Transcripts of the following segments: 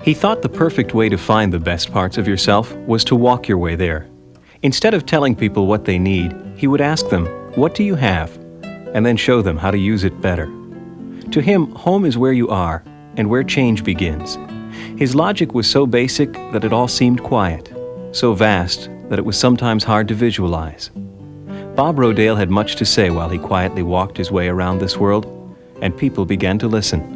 He thought the perfect way to find the best parts of yourself was to walk your way there. Instead of telling people what they need, he would ask them, "What do you have?" and then show them how to use it better. To him, home is where you are and where change begins. His logic was so basic that it all seemed quiet, so vast that it was sometimes hard to visualize. Bob Rodale had much to say while he quietly walked his way around this world, and people began to listen.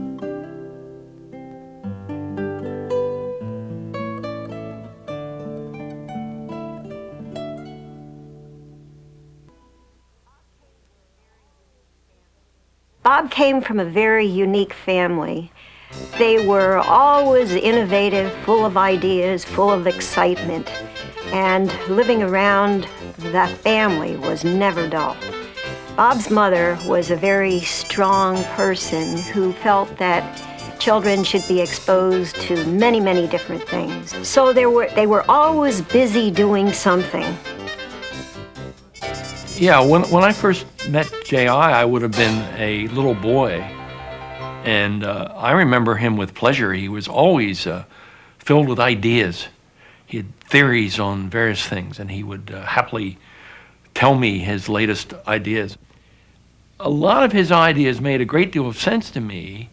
Bob came from a very unique family. They were always innovative, full of ideas, full of excitement, and living around that family was never dull. Bob's mother was a very strong person who felt that children should be exposed to many, many different things. So they were always busy doing something. Yeah, when I first met J.I., I would have been a little boy. And I remember him with pleasure. He was always filled with ideas. He had theories on various things, and he would happily tell me his latest ideas. A lot of his ideas made a great deal of sense to me,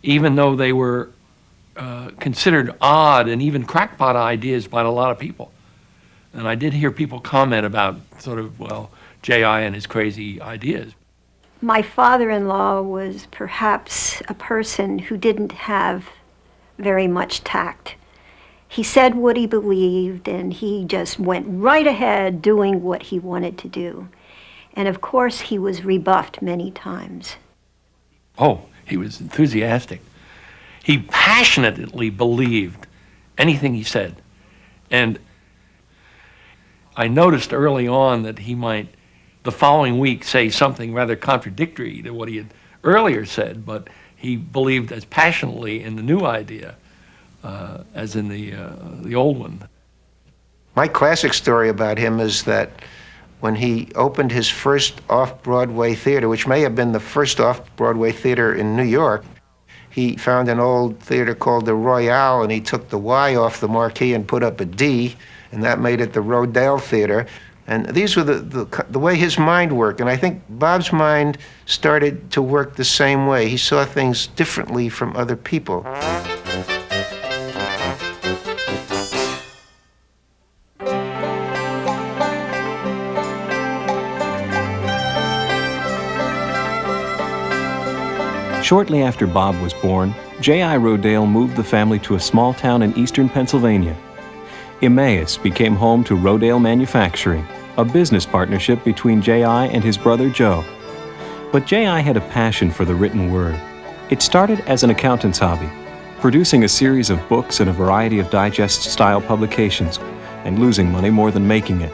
even though they were considered odd and even crackpot ideas by a lot of people. And I did hear people comment about sort of, well, J.I. and his crazy ideas. My father-in-law was perhaps a person who didn't have very much tact. He said what he believed, and he just went right ahead doing what he wanted to do. And of course, he was rebuffed many times. Oh, he was enthusiastic. He passionately believed anything he said. And I noticed early on that he might the following week say something rather contradictory to what he had earlier said, but he believed as passionately in the new idea as in the old one. My classic story about him is that when he opened his first off-Broadway theater, which may have been the first off-Broadway theater in New York, he found an old theater called the Royale, and he took the Y off the marquee and put up a D, and that made it the Rodale Theater. And these were the way his mind worked. And I think Bob's mind started to work the same way. He saw things differently from other people. Shortly after Bob was born, J.I. Rodale moved the family to a small town in eastern Pennsylvania. Emmaus became home to Rodale Manufacturing, a business partnership between J.I. and his brother Joe. But J.I. had a passion for the written word. It started as an accountant's hobby, producing a series of books and a variety of digest-style publications, and losing money more than making it.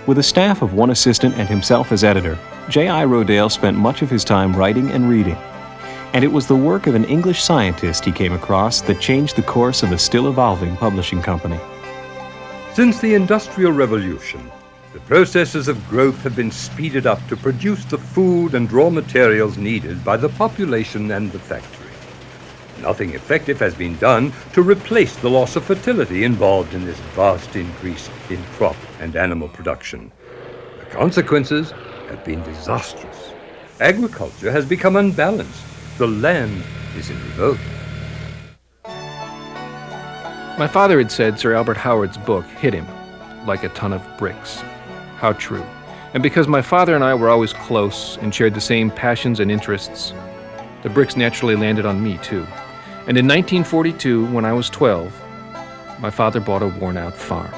With a staff of one assistant and himself as editor, J.I. Rodale spent much of his time writing and reading. And it was the work of an English scientist he came across that changed the course of a still-evolving publishing company. Since the Industrial Revolution, the processes of growth have been speeded up to produce the food and raw materials needed by the population and the factory. Nothing effective has been done to replace the loss of fertility involved in this vast increase in crop and animal production. The consequences have been disastrous. Agriculture has become unbalanced. The land is in revolt. My father had said Sir Albert Howard's book hit him like a ton of bricks. How true. And because my father and I were always close and shared the same passions and interests, the bricks naturally landed on me too. And in 1942, when I was 12, my father bought a worn-out farm.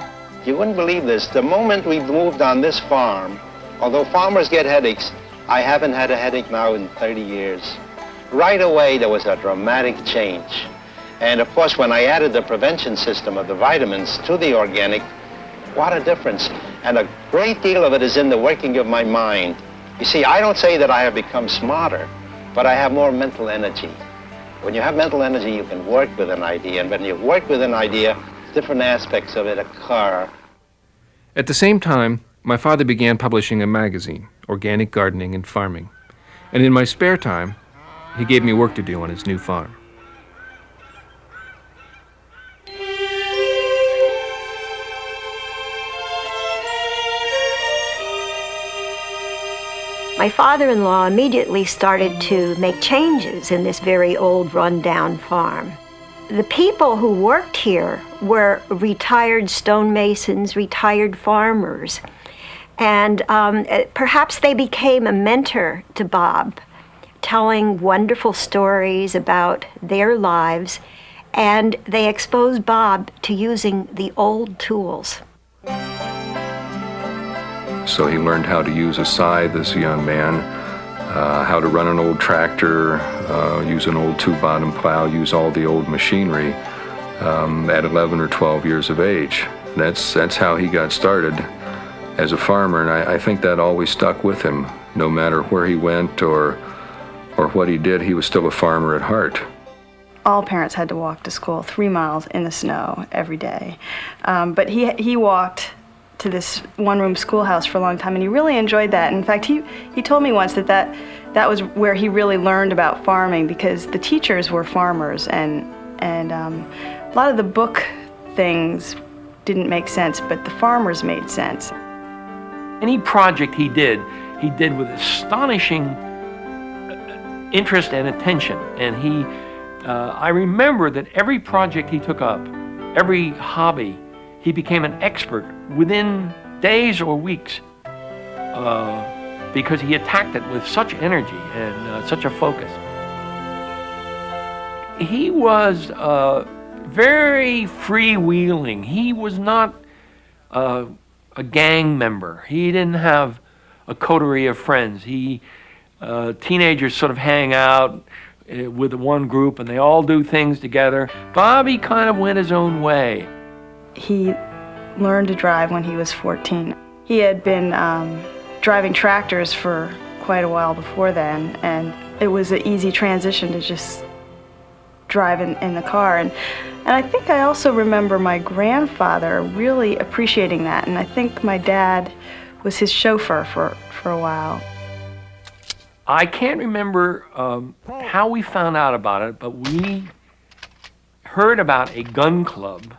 You wouldn't believe this. The moment we moved on this farm, although farmers get headaches, I haven't had a headache now in 30 years. Right away, there was a dramatic change. And of course, when I added the prevention system of the vitamins to the organic, what a difference. And a great deal of it is in the working of my mind. You see, I don't say that I have become smarter, but I have more mental energy. When you have mental energy, you can work with an idea. And when you work with an idea, different aspects of it occur. At the same time, my father began publishing a magazine, Organic Gardening and Farming. And in my spare time, he gave me work to do on his new farm. My father-in-law immediately started to make changes in this very old, run-down farm. The people who worked here were retired stonemasons, retired farmers, and perhaps they became a mentor to Bob, telling wonderful stories about their lives, and they exposed Bob to using the old tools. So he learned how to use a scythe as a young man, how to run an old tractor, use an old two-bottom plow, use all the old machinery at 11 or 12 years of age. That's how he got started as a farmer, and I think that always stuck with him. No matter where he went or what he did, he was still a farmer at heart. All parents had to walk to school 3 miles in the snow every day, but he walked to this one-room schoolhouse for a long time, and he really enjoyed that. In fact, he told me once that was where he really learned about farming, because the teachers were farmers, and a lot of the book things didn't make sense, but the farmers made sense. Any project he did with astonishing interest and attention, and I remember that every project he took up, every hobby, he became an expert within days or weeks because he attacked it with such energy and such a focus. He was very freewheeling. He was not a gang member. He didn't have a coterie of friends. Teenagers sort of hang out with one group and they all do things together. Bobby kind of went his own way. He learned to drive when he was 14. He had been driving tractors for quite a while before then, and it was an easy transition to just drive in the car. And I think I also remember my grandfather really appreciating that, and I think my dad was his chauffeur for a while. I can't remember how we found out about it, but we heard about a gun club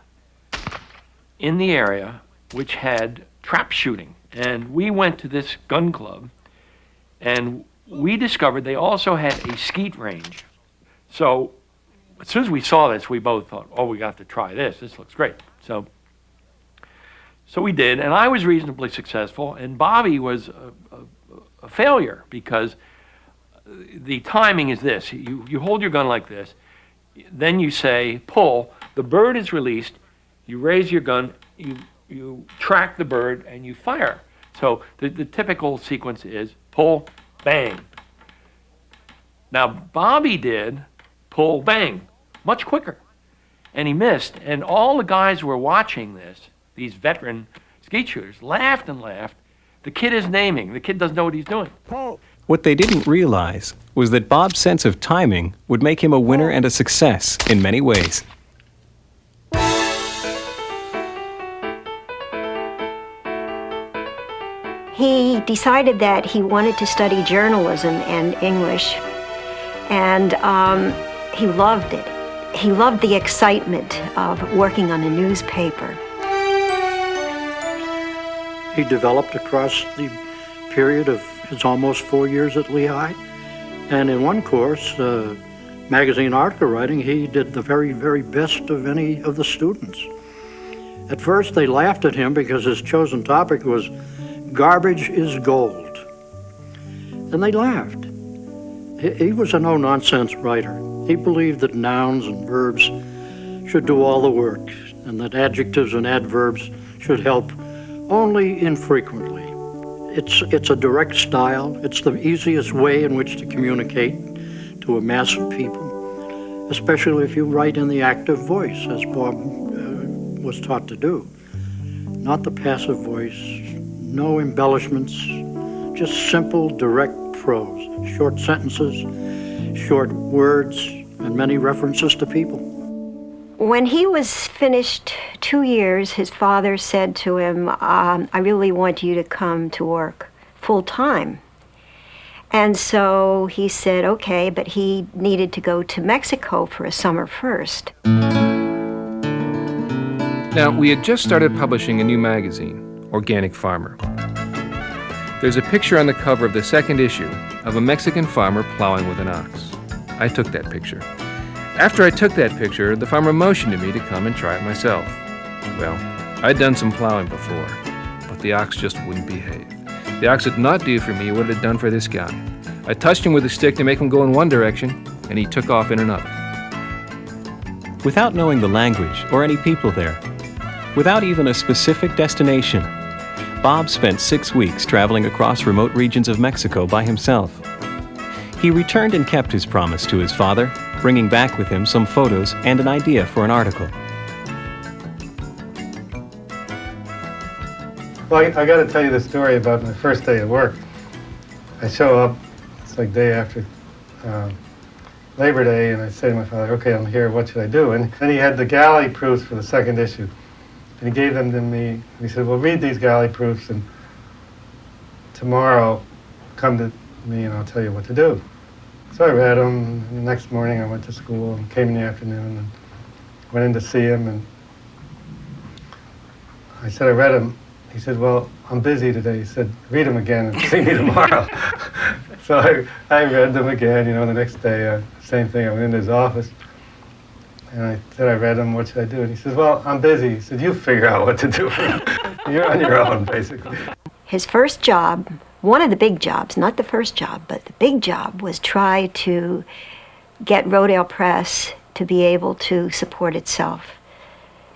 in the area which had trap shooting. And we went to this gun club, and we discovered they also had a skeet range. So as soon as we saw this, we both thought, oh, we got to try this. This looks great. So we did, and I was reasonably successful, and Bobby was a failure, because the timing is this. You hold your gun like this, then you say, pull, the bird is released, you raise your gun, you track the bird, and you fire. So the typical sequence is pull, bang. Now Bobby did pull, bang, much quicker, and he missed. And all the guys who were watching this, these veteran skeet shooters, laughed and laughed. The kid isn't aiming. The kid doesn't know what he's doing. What they didn't realize was that Bob's sense of timing would make him a winner and a success in many ways. He decided that he wanted to study journalism and English, and he loved it. He loved the excitement of working on a newspaper. He developed across the period of his almost 4 years at Lehigh, and in one course, magazine article writing, he did the very, very best of any of the students. At first, they laughed at him because his chosen topic was "Garbage is gold." And they laughed. He was a no-nonsense writer. He believed that nouns and verbs should do all the work, and that adjectives and adverbs should help only infrequently. It's a direct style. It's the easiest way in which to communicate to a mass of people, especially if you write in the active voice, as Bob was taught to do. Not the passive voice, no embellishments, just simple, direct prose, short sentences, short words, and many references to people. When he was finished 2 years, his father said to him, I really want you to come to work full time. And so he said, okay, but he needed to go to Mexico for a summer first. Now, we had just started publishing a new magazine, Organic Farmer. There's a picture on the cover of the second issue of a Mexican farmer plowing with an ox. I took that picture. After I took that picture, the farmer motioned to me to come and try it myself. Well, I'd done some plowing before, but the ox just wouldn't behave. The ox would not do for me what it had done for this guy. I touched him with a stick to make him go in one direction, and he took off in another. Without knowing the language or any people there, without even a specific destination, Bob spent 6 weeks traveling across remote regions of Mexico by himself. He returned and kept his promise to his father, bringing back with him some photos and an idea for an article. Well, I got to tell you the story about my first day at work. I show up, it's like day after Labor Day, and I say to my father, okay, I'm here, what should I do? And then he had the galley proofs for the second issue. And he gave them to me, and he said, well, read these galley proofs, and tomorrow come to me and I'll tell you what to do. So I read them, and the next morning I went to school and came in the afternoon and went in to see him, and I said, I read them. He said, well, I'm busy today. He said, read them again and see me tomorrow. So I read them again, the next day, same thing, I went into his office. And I said, I read them, what should I do? And he says, well, I'm busy. He said, you figure out what to do. You're on your own, basically. His first job, one of the big jobs, not the first job, but the big job was try to get Rodale Press to be able to support itself.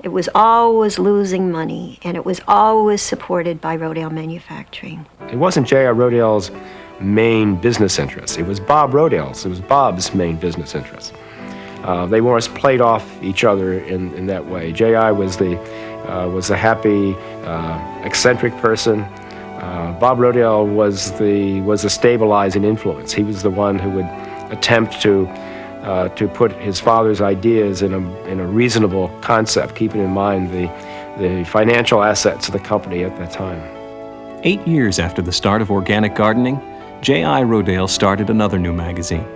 It was always losing money, and it was always supported by Rodale Manufacturing. It wasn't J.I. Rodale's main business interest. It was Bob Rodale's. It was Bob's main business interest. They more or less played off each other in that way. J.I. was the happy, eccentric person. Bob Rodale was the stabilizing influence. He was the one who would attempt to put his father's ideas in a reasonable concept, keeping in mind the financial assets of the company at that time. 8 years after the start of organic gardening, J.I. Rodale started another new magazine.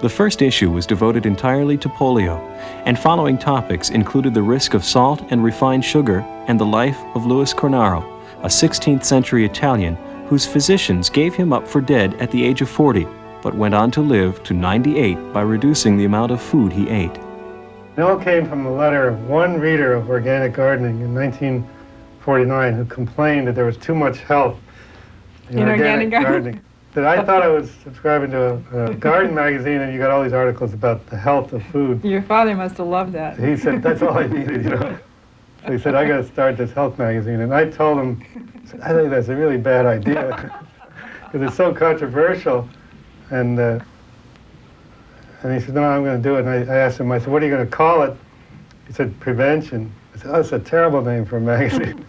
The first issue was devoted entirely to polio, and following topics included the risk of salt and refined sugar and the life of Louis Cornaro, a 16th century Italian whose physicians gave him up for dead at the age of 40, but went on to live to 98 by reducing the amount of food he ate. It all came from a letter of one reader of organic gardening in 1949 who complained that there was too much health in organic gardening. That I thought I was subscribing to a garden magazine, and you got all these articles about the health of food. Your father must have loved that. He said, that's all I needed, So he said, I got to start this health magazine. And I told him, I think that's a really bad idea, because it's so controversial. And he said, no, I'm going to do it. And I asked him, I said, what are you going to call it? He said, Prevention. I said, oh, that's a terrible name for a magazine.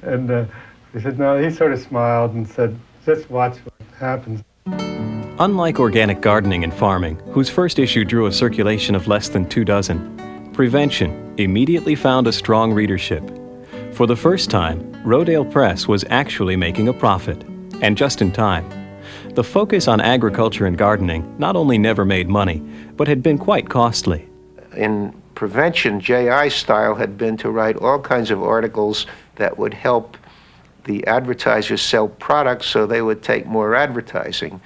And he said, no, he sort of smiled and said, just watch what happens. Unlike organic gardening and farming, whose first issue drew a circulation of less than 2 dozen, Prevention immediately found a strong readership. For the first time, Rodale Press was actually making a profit, and just in time. The focus on agriculture and gardening not only never made money, but had been quite costly. In Prevention, J.I.'s style had been to write all kinds of articles that would help the advertisers sell products so they would take more advertising.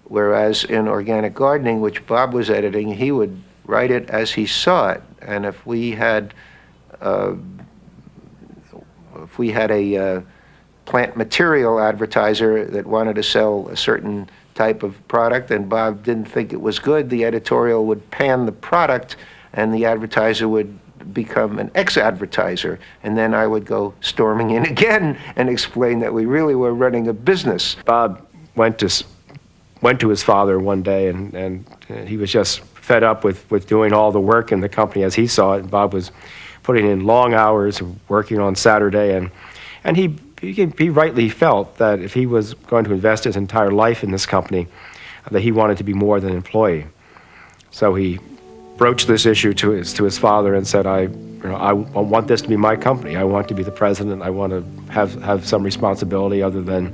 Whereas in organic gardening, which Bob was editing, he would write it as he saw it. And if we had a plant material advertiser that wanted to sell a certain type of product and Bob didn't think it was good, the editorial would pan the product and the advertiser would become an ex-advertiser, and then I would go storming in again and explain that we really were running a business. Bob went to his father one day, and he was just fed up with doing all the work in the company as he saw it. Bob was putting in long hours, working on Saturday, and he rightly felt that if he was going to invest his entire life in this company, that he wanted to be more than an employee. So he broached this issue to his father and said, I want this to be my company. I want to be the president. I want to have some responsibility other than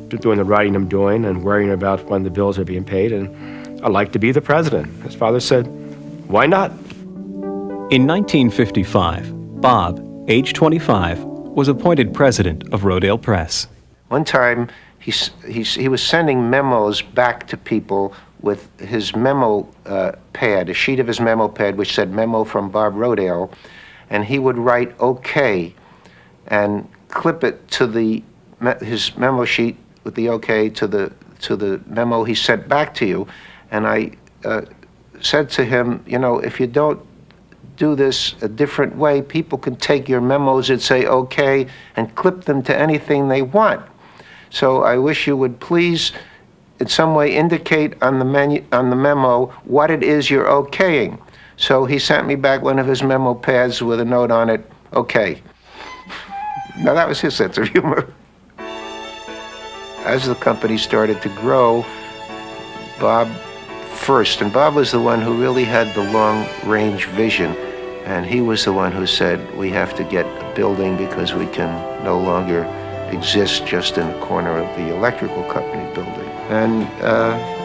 doing the writing I'm doing and worrying about when the bills are being paid, and I'd like to be the president. His father said, why not? In 1955, Bob, age 25, was appointed president of Rodale Press. One time, he was sending memos back to people with his memo pad, a sheet of his memo pad which said memo from Bob Rodale, and he would write okay and clip it to his memo sheet with the okay to the memo he sent back to you. And I said to him, you know, if you don't do this a different way, people can take your memos that say okay and clip them to anything they want. So I wish you would please in some way indicate on the memo what it is you're okaying. So he sent me back one of his memo pads with a note on it, okay. Now that was his sense of humor. As the company started to grow, Bob first, and Bob was the one who really had the long-range vision, and he was the one who said, we have to get a building because we can no longer exist just in the corner of the electrical company building. And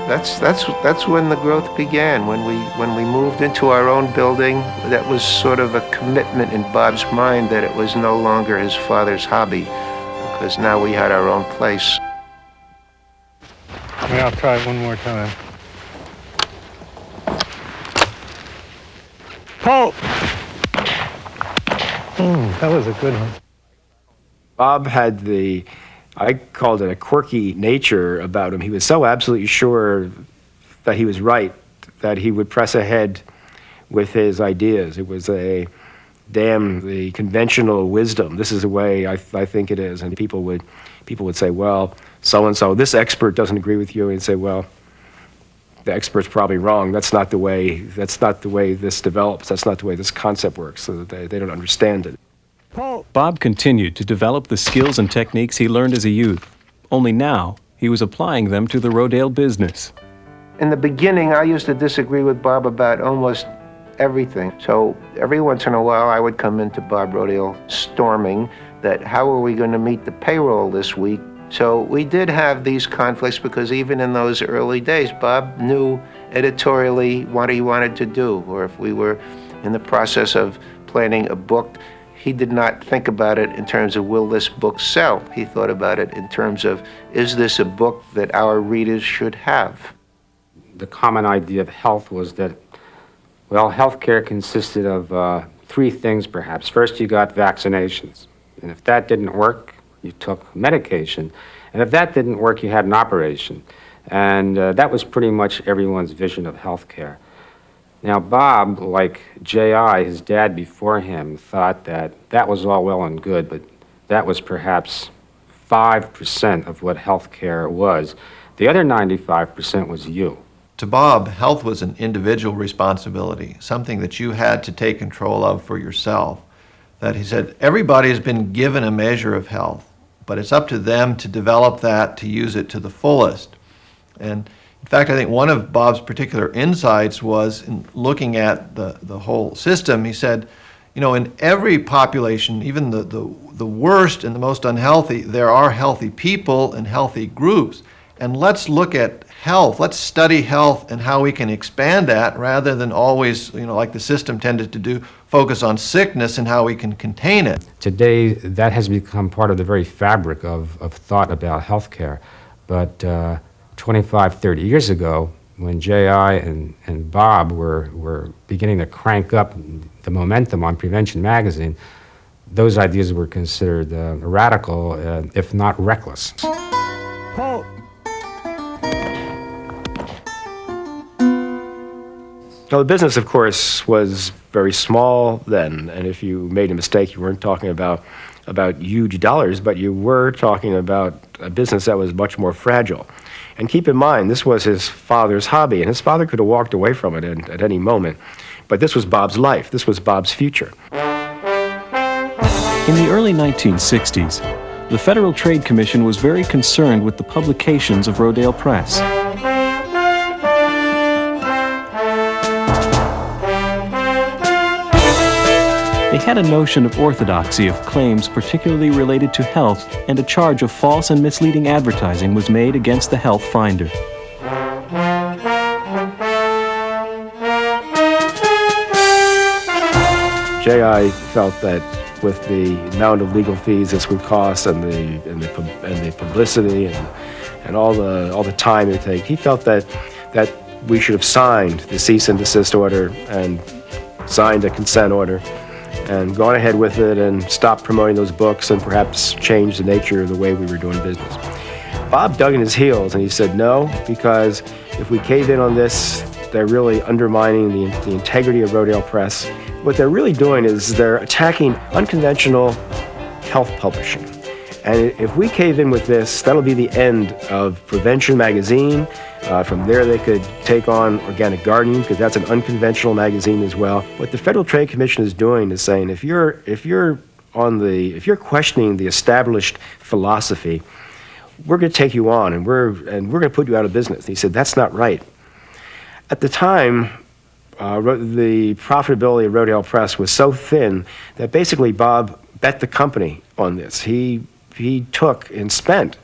that's when the growth began. When we moved into our own building, that was sort of a commitment in Bob's mind that it was no longer his father's hobby, because now we had our own place. I'll try it one more time. Pull! That was a good one. Bob had I called it a quirky nature about him. He was so absolutely sure that he was right, that he would press ahead with his ideas. It was the conventional wisdom. This is the way I think it is. And people would say, well, so-and-so, this expert doesn't agree with you. And say, well, the expert's probably wrong. That's not the way this develops. That's not the way this concept works. So that they don't understand it. Bob continued to develop the skills and techniques he learned as a youth, only now he was applying them to the Rodale business. In the beginning, I used to disagree with Bob about almost everything. So every once in a while, I would come into Bob Rodale storming that how are we going to meet the payroll this week? So we did have these conflicts because even in those early days, Bob knew editorially what he wanted to do, or if we were in the process of planning a book, he did not think about it in terms of will this book sell. He thought about it in terms of is this a book that our readers should have? The common idea of health was that, well, healthcare consisted of three things perhaps. First, you got vaccinations, and if that didn't work, you took medication, and if that didn't work, you had an operation. And that was pretty much everyone's vision of healthcare. Now, Bob, like J.I., his dad before him, thought that was all well and good, but that was perhaps 5% of what healthcare was. The other 95% was you. To Bob, health was an individual responsibility, something that you had to take control of for yourself. That he said, everybody has been given a measure of health, but it's up to them to develop that, to use it to the fullest. And in fact, I think one of Bob's particular insights was in looking at the whole system. He said, you know, in every population, even the worst and the most unhealthy, there are healthy people and healthy groups. And let's look at health. Let's study health and how we can expand that rather than always, you know, like the system tended to do, focus on sickness and how we can contain it. Today, that has become part of the very fabric of thought about healthcare. But 25, 30 years ago, when J.I. and Bob were beginning to crank up the momentum on Prevention magazine, those ideas were considered radical, if not reckless. Well, the business, of course, was very small then, and if you made a mistake, you weren't talking about huge dollars, but you were talking about a business that was much more fragile. And keep in mind, this was his father's hobby, and his father could have walked away from it at any moment. But this was Bob's life. This was Bob's future. In the early 1960s, the Federal Trade Commission was very concerned with the publications of Rodale Press. They had a notion of orthodoxy of claims particularly related to health, and a charge of false and misleading advertising was made against the health finder. J.I. felt that with the amount of legal fees this would cost and the publicity and all the time it would take. He felt that we should have signed the cease and desist order and signed a consent order and gone ahead with it and stopped promoting those books and perhaps changed the nature of the way we were doing business. Bob dug in his heels and he said no, because if we cave in on this, they're really undermining the integrity of Rodale Press. What they're really doing is they're attacking unconventional health publishing. And if we cave in with this, that'll be the end of Prevention Magazine. From there, they could take on Organic Gardening, because that's an unconventional magazine as well. What the Federal Trade Commission is doing is saying, if you're questioning the established philosophy, we're going to take you on, and we're going to put you out of business. And he said, that's not right. At the time, the profitability of Rodale Press was so thin that basically Bob bet the company on this. He took and spent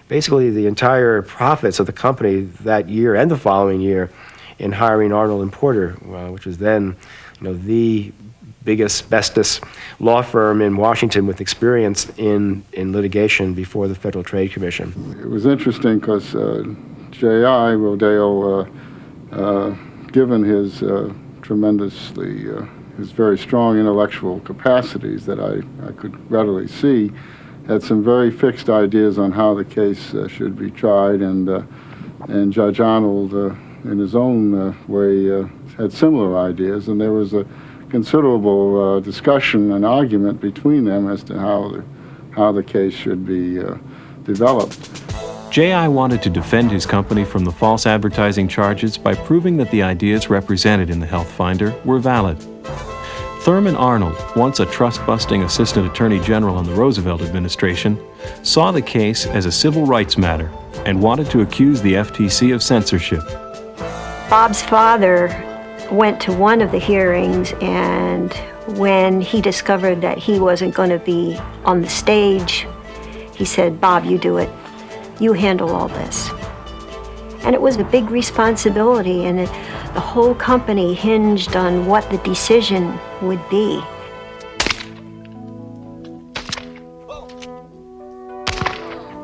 basically the entire profits of the company that year and the following year in hiring Arnold & Porter, which was then, the biggest, bestest law firm in Washington with experience in litigation before the Federal Trade Commission. It was interesting because J.I. Rodale, given his his very strong intellectual capacities that I could readily see, had some very fixed ideas on how the case should be tried, and Judge Arnold, in his own way, had similar ideas, and there was a considerable discussion and argument between them as to how the case should be developed. J.I. wanted to defend his company from the false advertising charges by proving that the ideas represented in the Health Finder were valid. Thurman Arnold, once a trust-busting assistant attorney general in the Roosevelt administration, saw the case as a civil rights matter and wanted to accuse the FTC of censorship. Bob's father went to one of the hearings, and when he discovered that he wasn't going to be on the stage, he said, "Bob, you do it. You handle all this." And it was a big responsibility, and the whole company hinged on what the decision would be.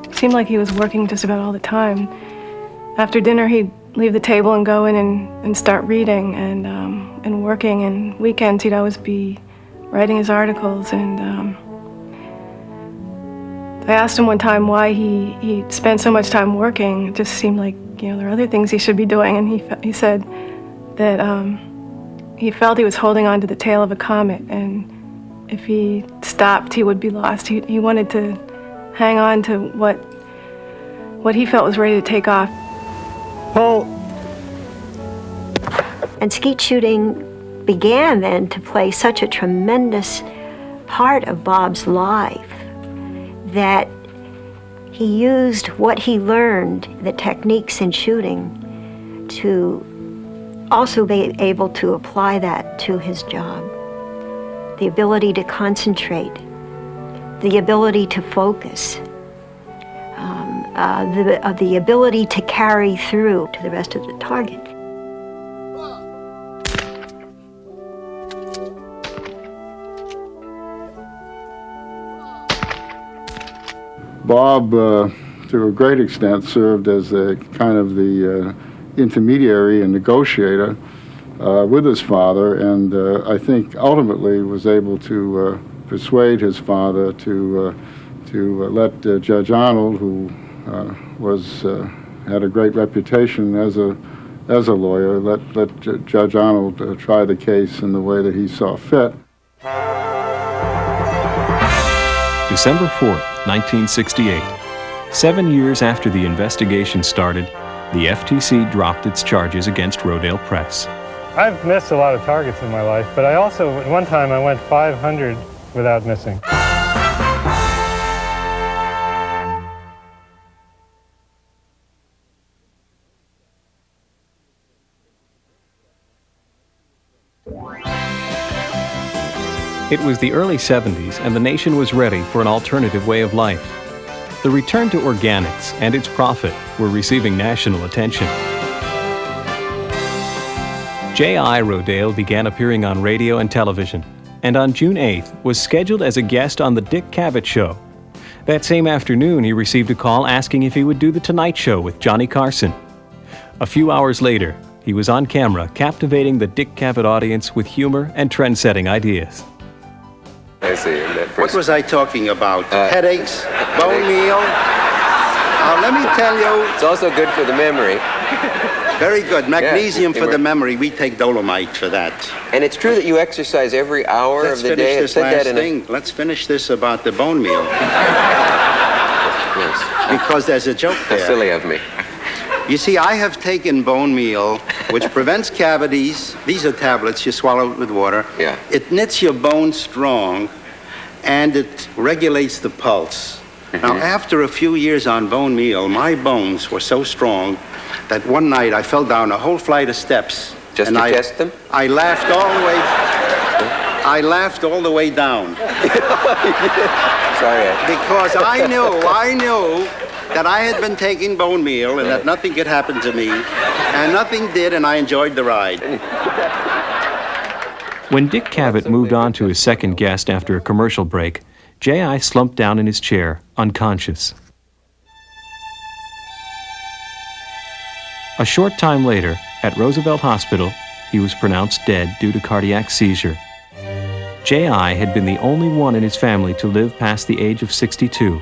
It seemed like he was working just about all the time. After dinner, he'd leave the table and go in and start reading and working, and weekends he'd always be writing his articles. And I asked him one time why he spent so much time working. It just seemed like, there are other things he should be doing, and he said that he felt he was holding on to the tail of a comet, and if he stopped, he would be lost. He wanted to hang on to what he felt was ready to take off. Paul. And skeet shooting began then to play such a tremendous part of Bob's life that he used what he learned, the techniques in shooting, to also be able to apply that to his job. The ability to concentrate, the ability to focus, the ability to carry through to the rest of the target. Bob, to a great extent, served as a kind of the intermediary and negotiator with his father, and I think ultimately was able to persuade his father to let Judge Arnold, who had a great reputation as a lawyer, let Judge Arnold try the case in the way that he saw fit. December 4th, 1968. 7 years after the investigation started, the FTC dropped its charges against Rodale Press. I've missed a lot of targets in my life, but I also, at one time, I went 500 without missing. It was the early 70s, and the nation was ready for an alternative way of life. The return to organics and its profit were receiving national attention. J.I. Rodale began appearing on radio and television. and on June 8th was scheduled as a guest on The Dick Cavett Show. That same afternoon, he received a call asking if he would do The Tonight Show with Johnny Carson. A few hours later, he was on camera captivating the Dick Cavett audience with humor and trend-setting ideas. I see. What was I talking about? Headaches, bone meal. Let me tell you. It's also good for the memory. Very good. Magnesium Yeah, for the memory. We take Dolomite for that. And it's true that you exercise every hour Let's of the day. finish this last thing. Let's finish this about the bone meal. Yes. Because there's a joke there. How silly of me. You see, I have taken bone meal, which prevents cavities. These are tablets. You swallow it with water. Yeah. It knits your bones strong, and it regulates the pulse. Now, after a few years on bone meal, my bones were so strong that one night I fell down a whole flight of steps. Just to test them? I laughed all the way. I laughed all the way down. Sorry. Because I knew that I had been taking bone meal and that nothing could happen to me, and nothing did, and I enjoyed the ride. When Dick Cavett moved on to his second guest after a commercial break, J.I. slumped down in his chair, unconscious. A short time later, at Roosevelt Hospital, he was pronounced dead due to cardiac seizure. J.I. had been the only one in his family to live past the age of 62.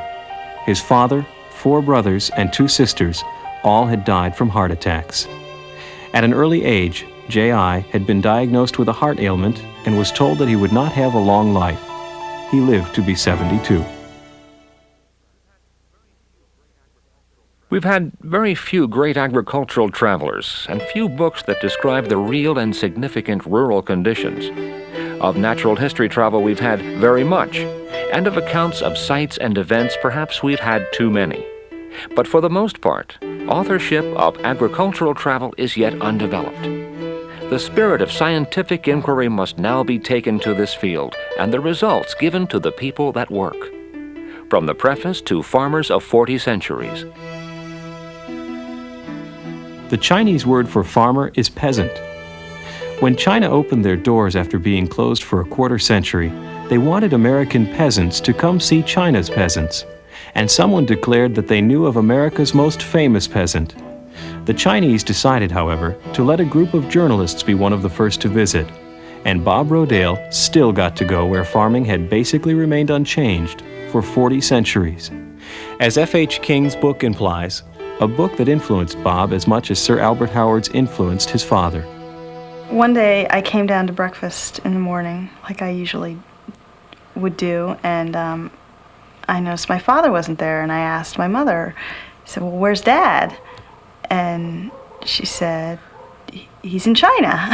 His father, 4 brothers, and 2 sisters all had died from heart attacks. At an early age, J.I. had been diagnosed with a heart ailment and was told that he would not have a long life. He lived to be 72. We've had very few great agricultural travelers and few books that describe the real and significant rural conditions. Of natural history travel we've had very much, and of accounts of sites and events perhaps we've had too many. But for the most part, authorship of agricultural travel is yet undeveloped. The spirit of scientific inquiry must now be taken to this field, and the results given to the people that work. From the preface to Farmers of 40 Centuries. The Chinese word for farmer is peasant. When China opened their doors after being closed for a quarter century, they wanted American peasants to come see China's peasants. And someone declared that they knew of America's most famous peasant. The Chinese decided, however, to let a group of journalists be one of the first to visit. And Bob Rodale still got to go where farming had basically remained unchanged for 40 centuries. As F.H. King's book implies, a book that influenced Bob as much as Sir Albert Howard's influenced his father. One day I came down to breakfast in the morning, like I usually would do, and I noticed my father wasn't there, and I asked my mother. I said, "Well, where's Dad?" And she said, "He's in China."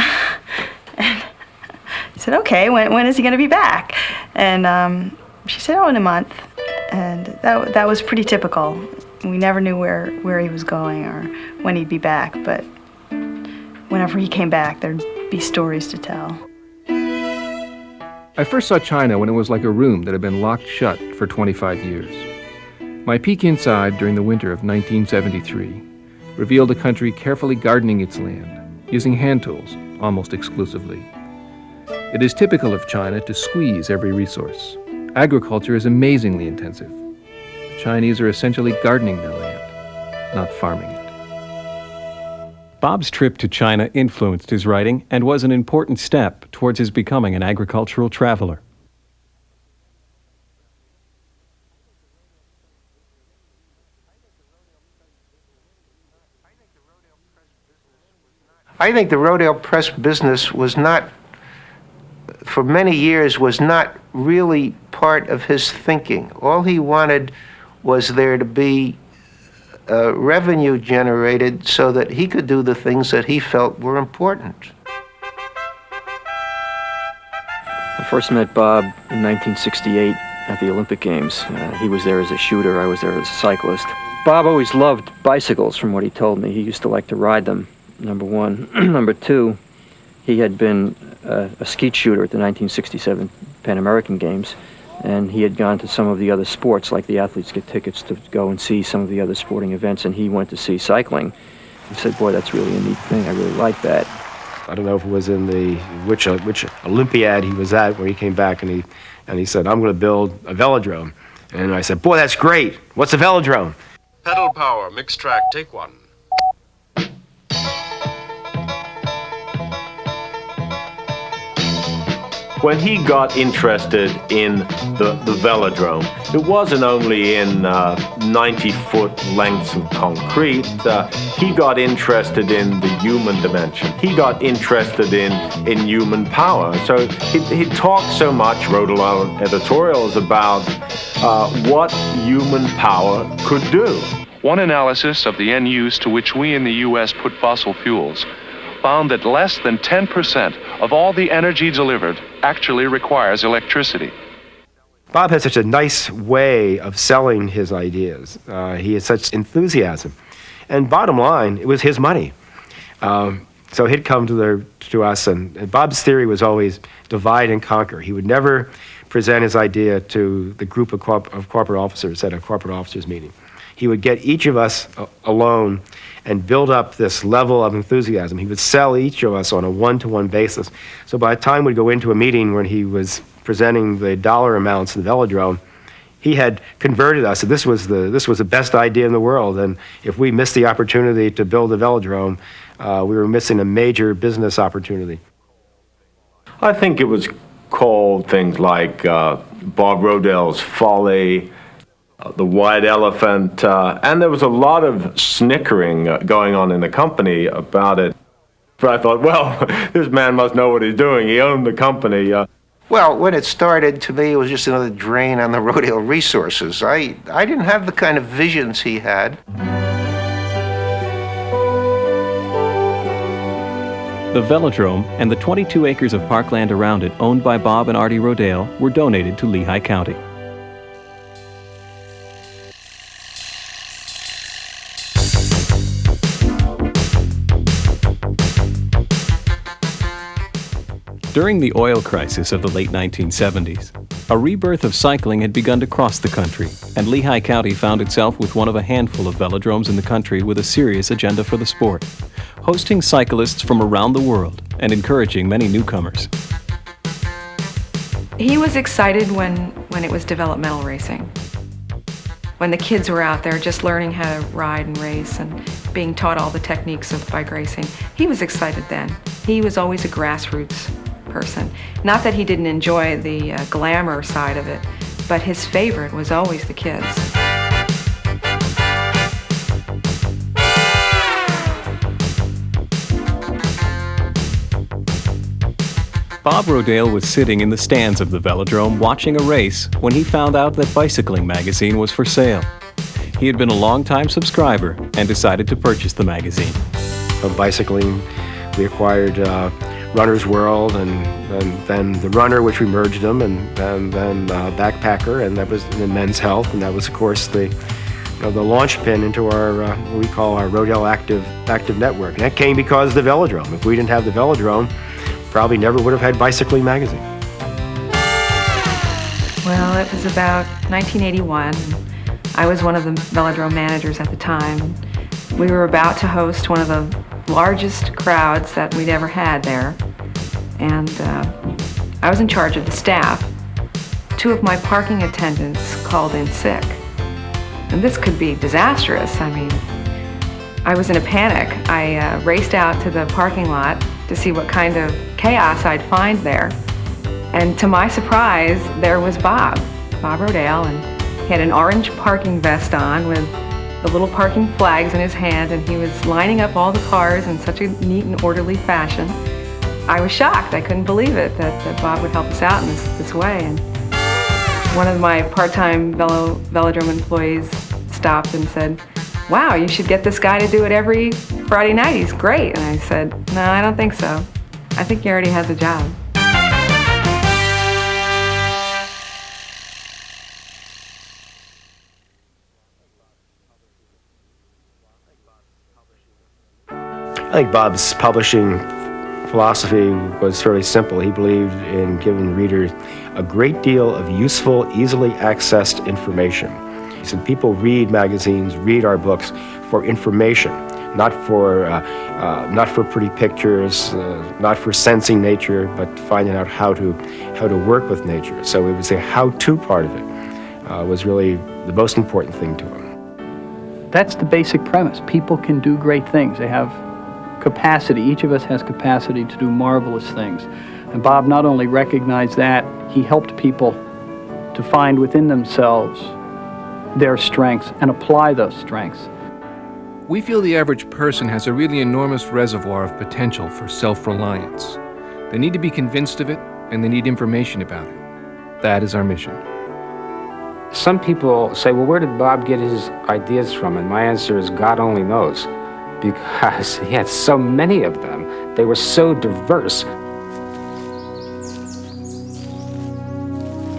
And I said, "Okay, when is he going to be back?" And she said, "Oh, in a month." And that was pretty typical. We never knew where he was going or when he'd be back, but whenever he came back, there'd be stories to tell. I first saw China when it was like a room that had been locked shut for 25 years. My peek inside during the winter of 1973 revealed a country carefully gardening its land, using hand tools almost exclusively. It is typical of China to squeeze every resource. Agriculture is amazingly intensive. The Chinese are essentially gardening their land, not farming it. Bob's trip to China influenced his writing and was an important step towards his becoming an agricultural traveler. I think the Rodale Press business was not, for many years, was not really part of his thinking. All he wanted was there to be revenue generated so that he could do the things that he felt were important. I first met Bob in 1968 at the Olympic Games. He was there as a shooter, I was there as a cyclist. Bob always loved bicycles, from what he told me. He used to like to ride them, number one. Number two, he had been a skeet shooter at the 1967 Pan American Games, and he had gone to some of the other sports, like the athletes get tickets to go and see some of the other sporting events, and he went to see cycling. He said, "Boy, that's really a neat thing. I really like that." I don't know if it was in which Olympiad he was at, where he came back and he said, I'm going to build a velodrome. And I said, boy, that's great. What's a velodrome? Pedal power, mixed track, take one. When he got interested in the velodrome, it wasn't only in 90-foot lengths of concrete. He got interested in the human dimension. He got interested in human power. So he talked so much, wrote a lot of editorials about what human power could do. One analysis of the end use to which we in the U.S. put fossil fuels found that less than 10% of all the energy delivered actually requires electricity. Bob had such a nice way of selling his ideas. He had such enthusiasm. And bottom line, it was his money. So he'd come to us, and Bob's theory was always divide and conquer. He would never present his idea to the group of corporate officers at a corporate officers meeting. He would get each of us alone and build up this level of enthusiasm. He would sell each of us on a one-to-one basis. So by the time we'd go into a meeting when he was presenting the dollar amounts of the velodrome, he had converted us. This was the best idea in the world, and if we missed the opportunity to build a velodrome, we were missing a major business opportunity. I think it was called things like Bob Rodale's Folly, the White Elephant, and there was a lot of snickering going on in the company about it. But I thought, well, this man must know what he's doing. He owned the company. Well, when it started, to me, it was just another drain on the Rodale resources. I didn't have the kind of visions he had. The velodrome and the 22 acres of parkland around it owned by Bob and Artie Rodale were donated to Lehigh County. During the oil crisis of the late 1970s, a rebirth of cycling had begun to cross the country, and Lehigh County found itself with one of a handful of velodromes in the country with a serious agenda for the sport, hosting cyclists from around the world and encouraging many newcomers. He was excited when it was developmental racing. When the kids were out there just learning how to ride and race and being taught all the techniques of bike racing, he was excited then. He was always a grassroots person. Not that he didn't enjoy the glamour side of it, but his favorite was always the kids. Bob Rodale was sitting in the stands of the velodrome watching a race when he found out that Bicycling magazine was for sale. He had been a long-time subscriber and decided to purchase the magazine. From Bicycling, we acquired Runner's World, and then The Runner, which we merged them, and then Backpacker, and that was in Men's Health, and that was, of course, the launch pin into our what we call our Rodale Active Network. And that came because of the velodrome. If we didn't have the velodrome, probably never would have had Bicycling magazine. Well, it was about 1981. I was one of the velodrome managers at the time. We were about to host one of the largest crowds that we'd ever had there, and I was in charge of the staff. Two of my parking attendants called in sick, and this could be disastrous. I mean, I was in a panic. I raced out to the parking lot to see what kind of chaos I'd find there, and to my surprise, there was Bob Rodale, and he had an orange parking vest on with the little parking flags in his hand, and he was lining up all the cars in such a neat and orderly fashion. I was shocked. I couldn't believe it that Bob would help us out in this way. And one of my part-time velodrome employees stopped and said, "Wow, you should get this guy to do it every Friday night. He's great." And I said, "No, I don't think so. I think he already has a job." I think Bob's publishing philosophy was fairly simple. He believed in giving readers a great deal of useful, easily accessed information. He said people read magazines, read our books for information, not for pretty pictures, not for sensing nature, but finding out how to work with nature. So it was the how-to part of it was really the most important thing to him. That's the basic premise. People can do great things. They have capacity. Each of us has capacity to do marvelous things. And Bob not only recognized that, he helped people to find within themselves their strengths and apply those strengths. We feel the average person has a really enormous reservoir of potential for self-reliance. They need to be convinced of it, and they need information about it. That is our mission. Some people say, well, where did Bob get his ideas from? And my answer is, God only knows, because he had so many of them. They were so diverse.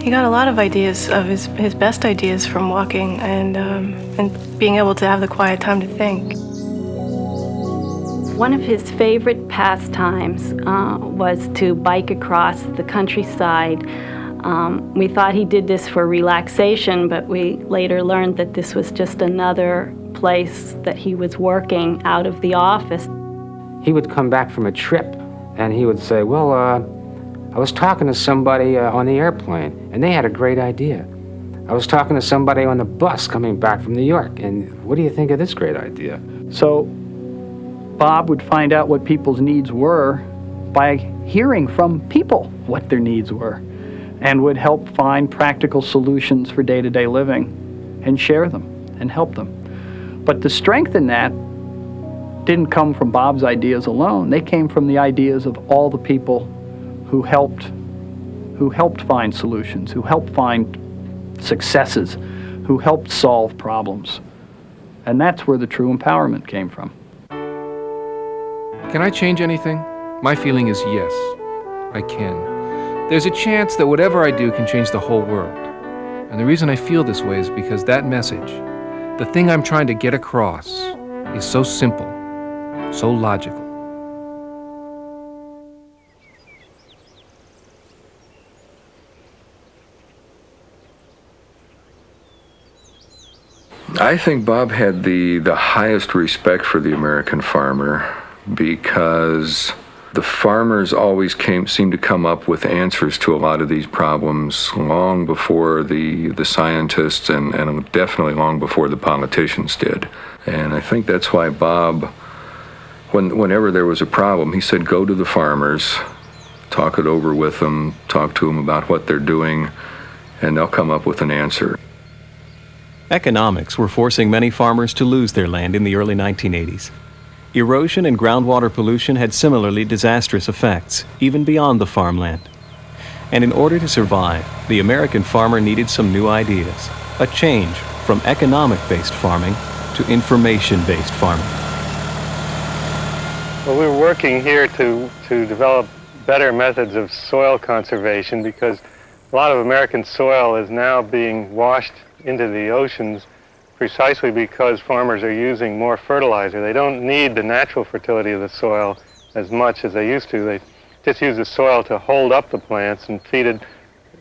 He got a lot of ideas, of his best ideas, from walking and being able to have the quiet time to think. One of his favorite pastimes was to bike across the countryside. We thought he did this for relaxation, but we later learned that this was just another place that he was working out of the office. He would come back from a trip and he would say, well, I was talking to somebody on the airplane, and they had a great idea. I was talking to somebody on the bus coming back from New York, and what do you think of this great idea? So Bob would find out what people's needs were by hearing from people what their needs were, and would help find practical solutions for day-to-day living and share them and help them. But the strength in that didn't come from Bob's ideas alone. They came from the ideas of all the people who helped find solutions, who helped find successes, who helped solve problems. And that's where the true empowerment came from. Can I change anything? My feeling is yes, I can. There's a chance that whatever I do can change the whole world. And the reason I feel this way is because that message, the thing I'm trying to get across, is so simple, so logical. I think Bob had the highest respect for the American farmer because the farmers always seemed to come up with answers to a lot of these problems long before the scientists and definitely long before the politicians did. And I think that's why Bob, whenever there was a problem, he said, go to the farmers, talk it over with them, talk to them about what they're doing, and they'll come up with an answer. Economics were forcing many farmers to lose their land in the early 1980s. Erosion and groundwater pollution had similarly disastrous effects, even beyond the farmland. And in order to survive, the American farmer needed some new ideas, a change from economic-based farming to information-based farming. Well, we're working here to develop better methods of soil conservation because a lot of American soil is now being washed into the oceans precisely because farmers are using more fertilizer. They don't need the natural fertility of the soil as much as they used to. They just use the soil to hold up the plants and feed it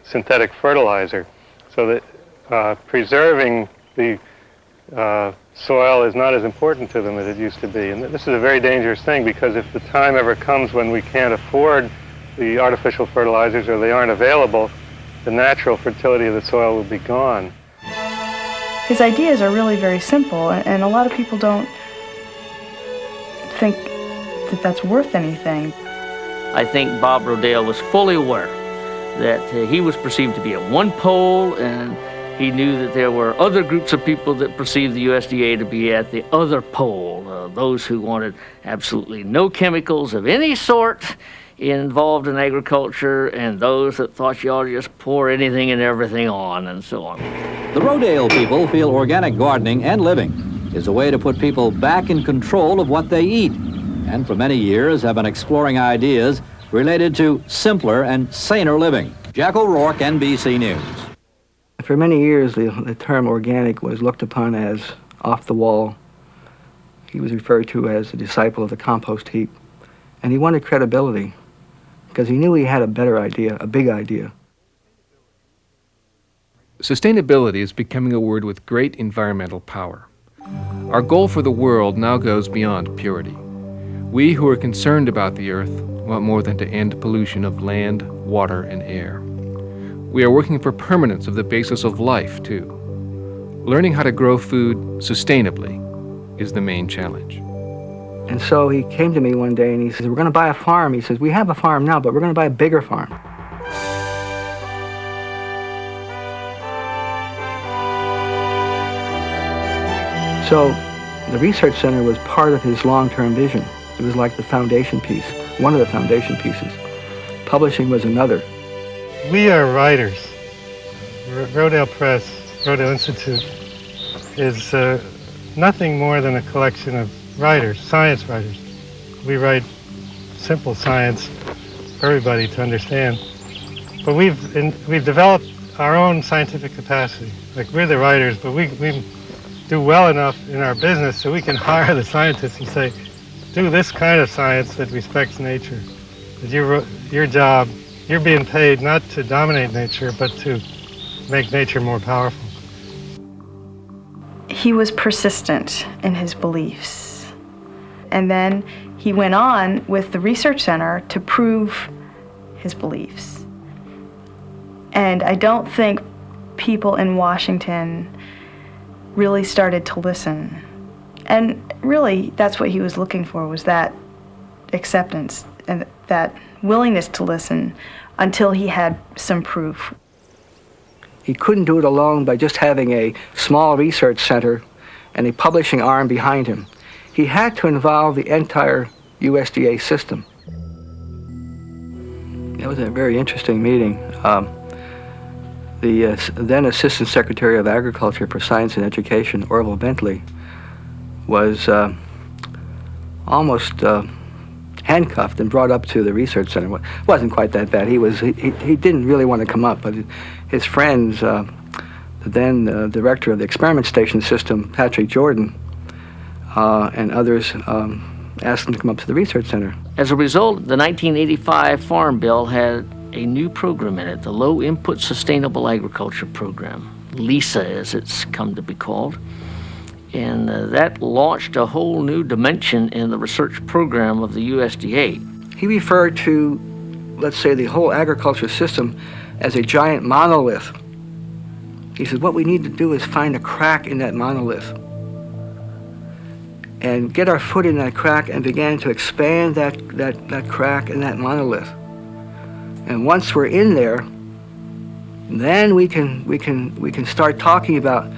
synthetic fertilizer. So that preserving the soil is not as important to them as it used to be. And this is a very dangerous thing because if the time ever comes when we can't afford the artificial fertilizers or they aren't available, the natural fertility of the soil will be gone. His ideas are really very simple, and a lot of people don't think that that's worth anything. I think Bob Rodale was fully aware that he was perceived to be at one pole, and he knew that there were other groups of people that perceived the USDA to be at the other pole, those who wanted absolutely no chemicals of any sort involved in agriculture, and those that thought you ought to just pour anything and everything on, and so on. The Rodale people feel organic gardening and living is a way to put people back in control of what they eat, and for many years have been exploring ideas related to simpler and saner living. Jack O'Rourke, NBC News. For many years, the term organic was looked upon as off the wall. He was referred to as a disciple of the compost heap, and he wanted credibility, because he knew he had a better idea, a big idea. Sustainability is becoming a word with great environmental power. Our goal for the world now goes beyond purity. We who are concerned about the earth want more than to end pollution of land, water, and air. We are working for permanence of the basis of life, too. Learning how to grow food sustainably is the main challenge. And so he came to me one day and he says, we're going to buy a farm. He says, we have a farm now, but we're going to buy a bigger farm. So the research center was part of his long-term vision. It was like the foundation piece, one of the foundation pieces. Publishing was another. We are writers. Rodale Press, Rodale Institute, is nothing more than a collection of writers, science writers. We write simple science for everybody to understand. But we've developed our own scientific capacity. Like, we're the writers, but we do well enough in our business so we can hire the scientists and say, do this kind of science that respects nature. That your job, you're being paid not to dominate nature, but to make nature more powerful. He was persistent in his beliefs. And then he went on with the research center to prove his beliefs. And I don't think people in Washington really started to listen. And really, that's what he was looking for, was that acceptance and that willingness to listen until he had some proof. He couldn't do it alone by just having a small research center and a publishing arm behind him. He had to involve the entire USDA system. It was a very interesting meeting. The then Assistant Secretary of Agriculture for Science and Education, Orville Bentley, was almost handcuffed and brought up to the research center. It wasn't quite that bad. He didn't really want to come up, but his friends, the then director of the experiment station system, Patrick Jordan, and others asked him to come up to the research center. As a result, the 1985 Farm Bill had a new program in it, the Low Input Sustainable Agriculture Program, LISA as it's come to be called. And that launched a whole new dimension in the research program of the USDA. He referred to, let's say, the whole agriculture system as a giant monolith. He said, what we need to do is find a crack in that monolith and get our foot in that crack and begin to expand that crack in that monolith. And once we're in there, then we can start talking about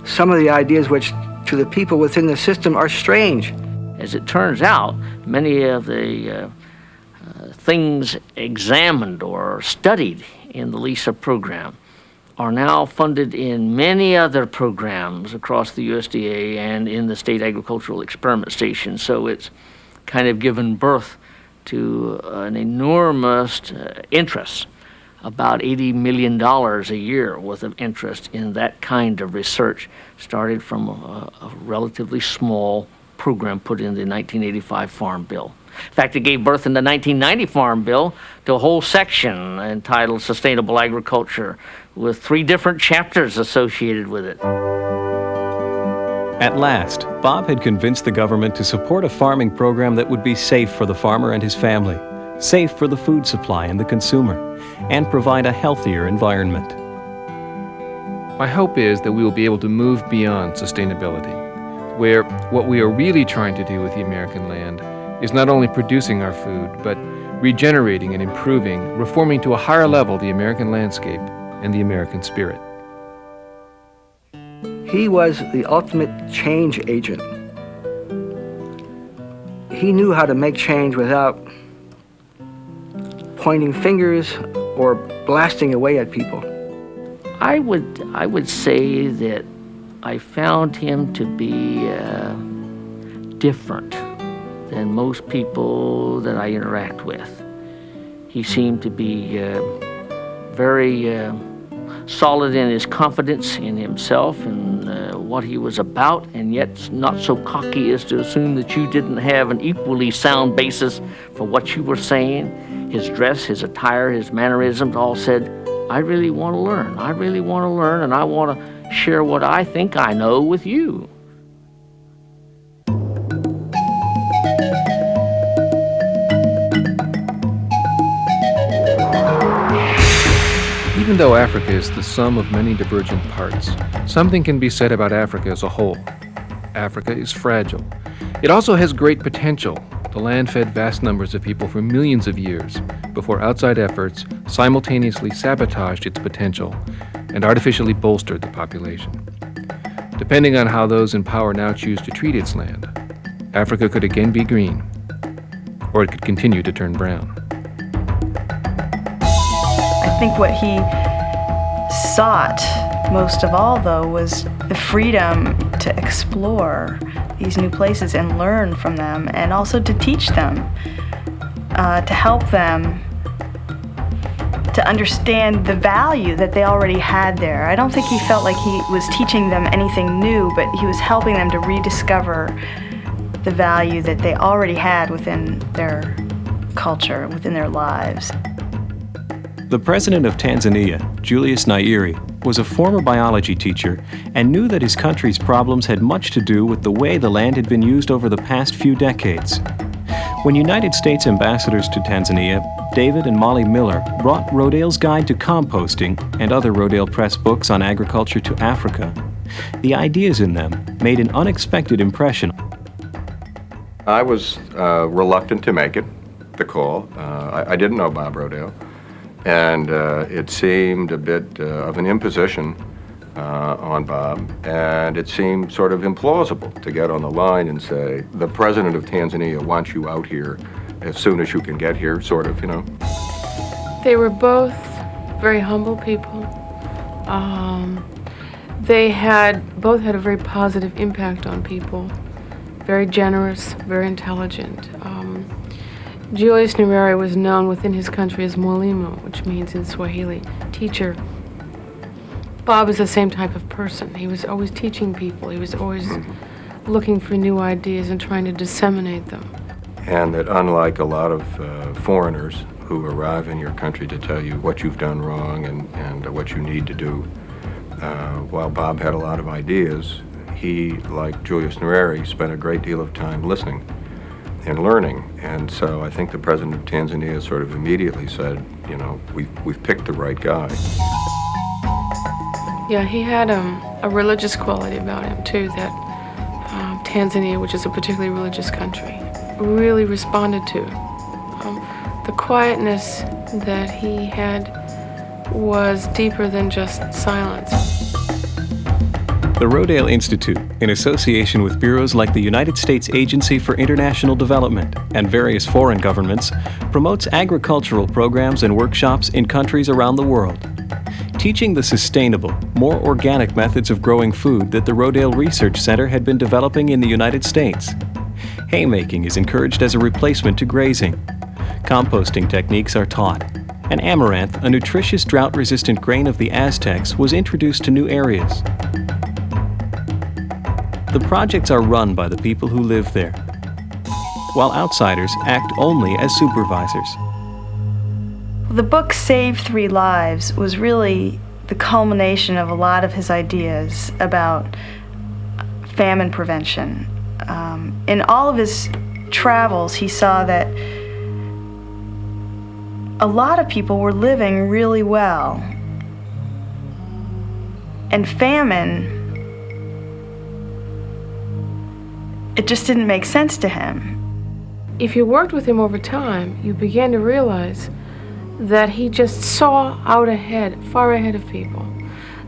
some of the ideas which to the people within the system are strange. As it turns out, many of the things examined or studied in the LISA program are now funded in many other programs across the USDA and in the state agricultural experiment station. So it's kind of given birth to an enormous interest, about $80 million a year worth of interest in that kind of research, started from a relatively small program put in the 1985 Farm Bill. In fact, it gave birth in the 1990 Farm Bill to a whole section entitled Sustainable Agriculture, with 3 different chapters associated with it. At last, Bob had convinced the government to support a farming program that would be safe for the farmer and his family, safe for the food supply and the consumer, and provide a healthier environment. My hope is that we will be able to move beyond sustainability, where what we are really trying to do with the American land is not only producing our food, but regenerating and improving, reforming to a higher level the American landscape and the American spirit. He was the ultimate change agent. He knew how to make change without pointing fingers or blasting away at people. I would say that I found him to be different than most people that I interact with. He seemed to be very solid in his confidence in himself and what he was about, and yet not so cocky as to assume that you didn't have an equally sound basis for what you were saying. His dress, his attire, his mannerisms all said, I really want to learn. I really want to learn, and I want to share what I think I know with you. Even though Africa is the sum of many divergent parts, something can be said about Africa as a whole. Africa is fragile. It also has great potential. The land fed vast numbers of people for millions of years before outside efforts simultaneously sabotaged its potential and artificially bolstered the population. Depending on how those in power now choose to treat its land, Africa could again be green, or it could continue to turn brown. I think what he sought most of all, though, was the freedom to explore these new places and learn from them, and also to teach them, to help them to understand the value that they already had there. I don't think he felt like he was teaching them anything new, but he was helping them to rediscover the value that they already had within their culture, within their lives. The president of Tanzania, Julius Nyerere, was a former biology teacher and knew that his country's problems had much to do with the way the land had been used over the past few decades. When United States ambassadors to Tanzania, David and Molly Miller, brought Rodale's Guide to Composting and other Rodale Press books on agriculture to Africa, the ideas in them made an unexpected impression. I was reluctant to make it, the call. I didn't know Bob Rodale, and it seemed a bit of an imposition on Bob, and it seemed sort of implausible to get on the line and say, the president of Tanzania wants you out here as soon as you can get here, sort of, you know. They were both very humble people. They both had a very positive impact on people. Very generous, very intelligent. Julius Nyerere was known within his country as Mwalimu, which means in Swahili, teacher. Bob is the same type of person. He was always teaching people. He was always looking for new ideas and trying to disseminate them. And that unlike a lot of foreigners who arrive in your country to tell you what you've done wrong and what you need to do, while Bob had a lot of ideas, he, like Julius Nyerere, spent a great deal of time listening and learning. And so I think the president of Tanzania sort of immediately said, you know, we've picked the right guy. Yeah, he had a religious quality about him, too, that Tanzania, which is a particularly religious country, really responded to. The quietness that he had was deeper than just silence. The Rodale Institute, in association with bureaus like the United States Agency for International Development and various foreign governments, promotes agricultural programs and workshops in countries around the world, teaching the sustainable, more organic methods of growing food that the Rodale Research Center had been developing in the United States. Haymaking is encouraged as a replacement to grazing. Composting techniques are taught, and amaranth, a nutritious drought-resistant grain of the Aztecs, was introduced to new areas. The projects are run by the people who live there, while outsiders act only as supervisors. The book Save 3 Lives was really the culmination of a lot of his ideas about famine prevention. In all of his travels, he saw that a lot of people were living really well. And famine, it just didn't make sense to him. If you worked with him over time, you began to realize that he just saw out ahead, far ahead of people.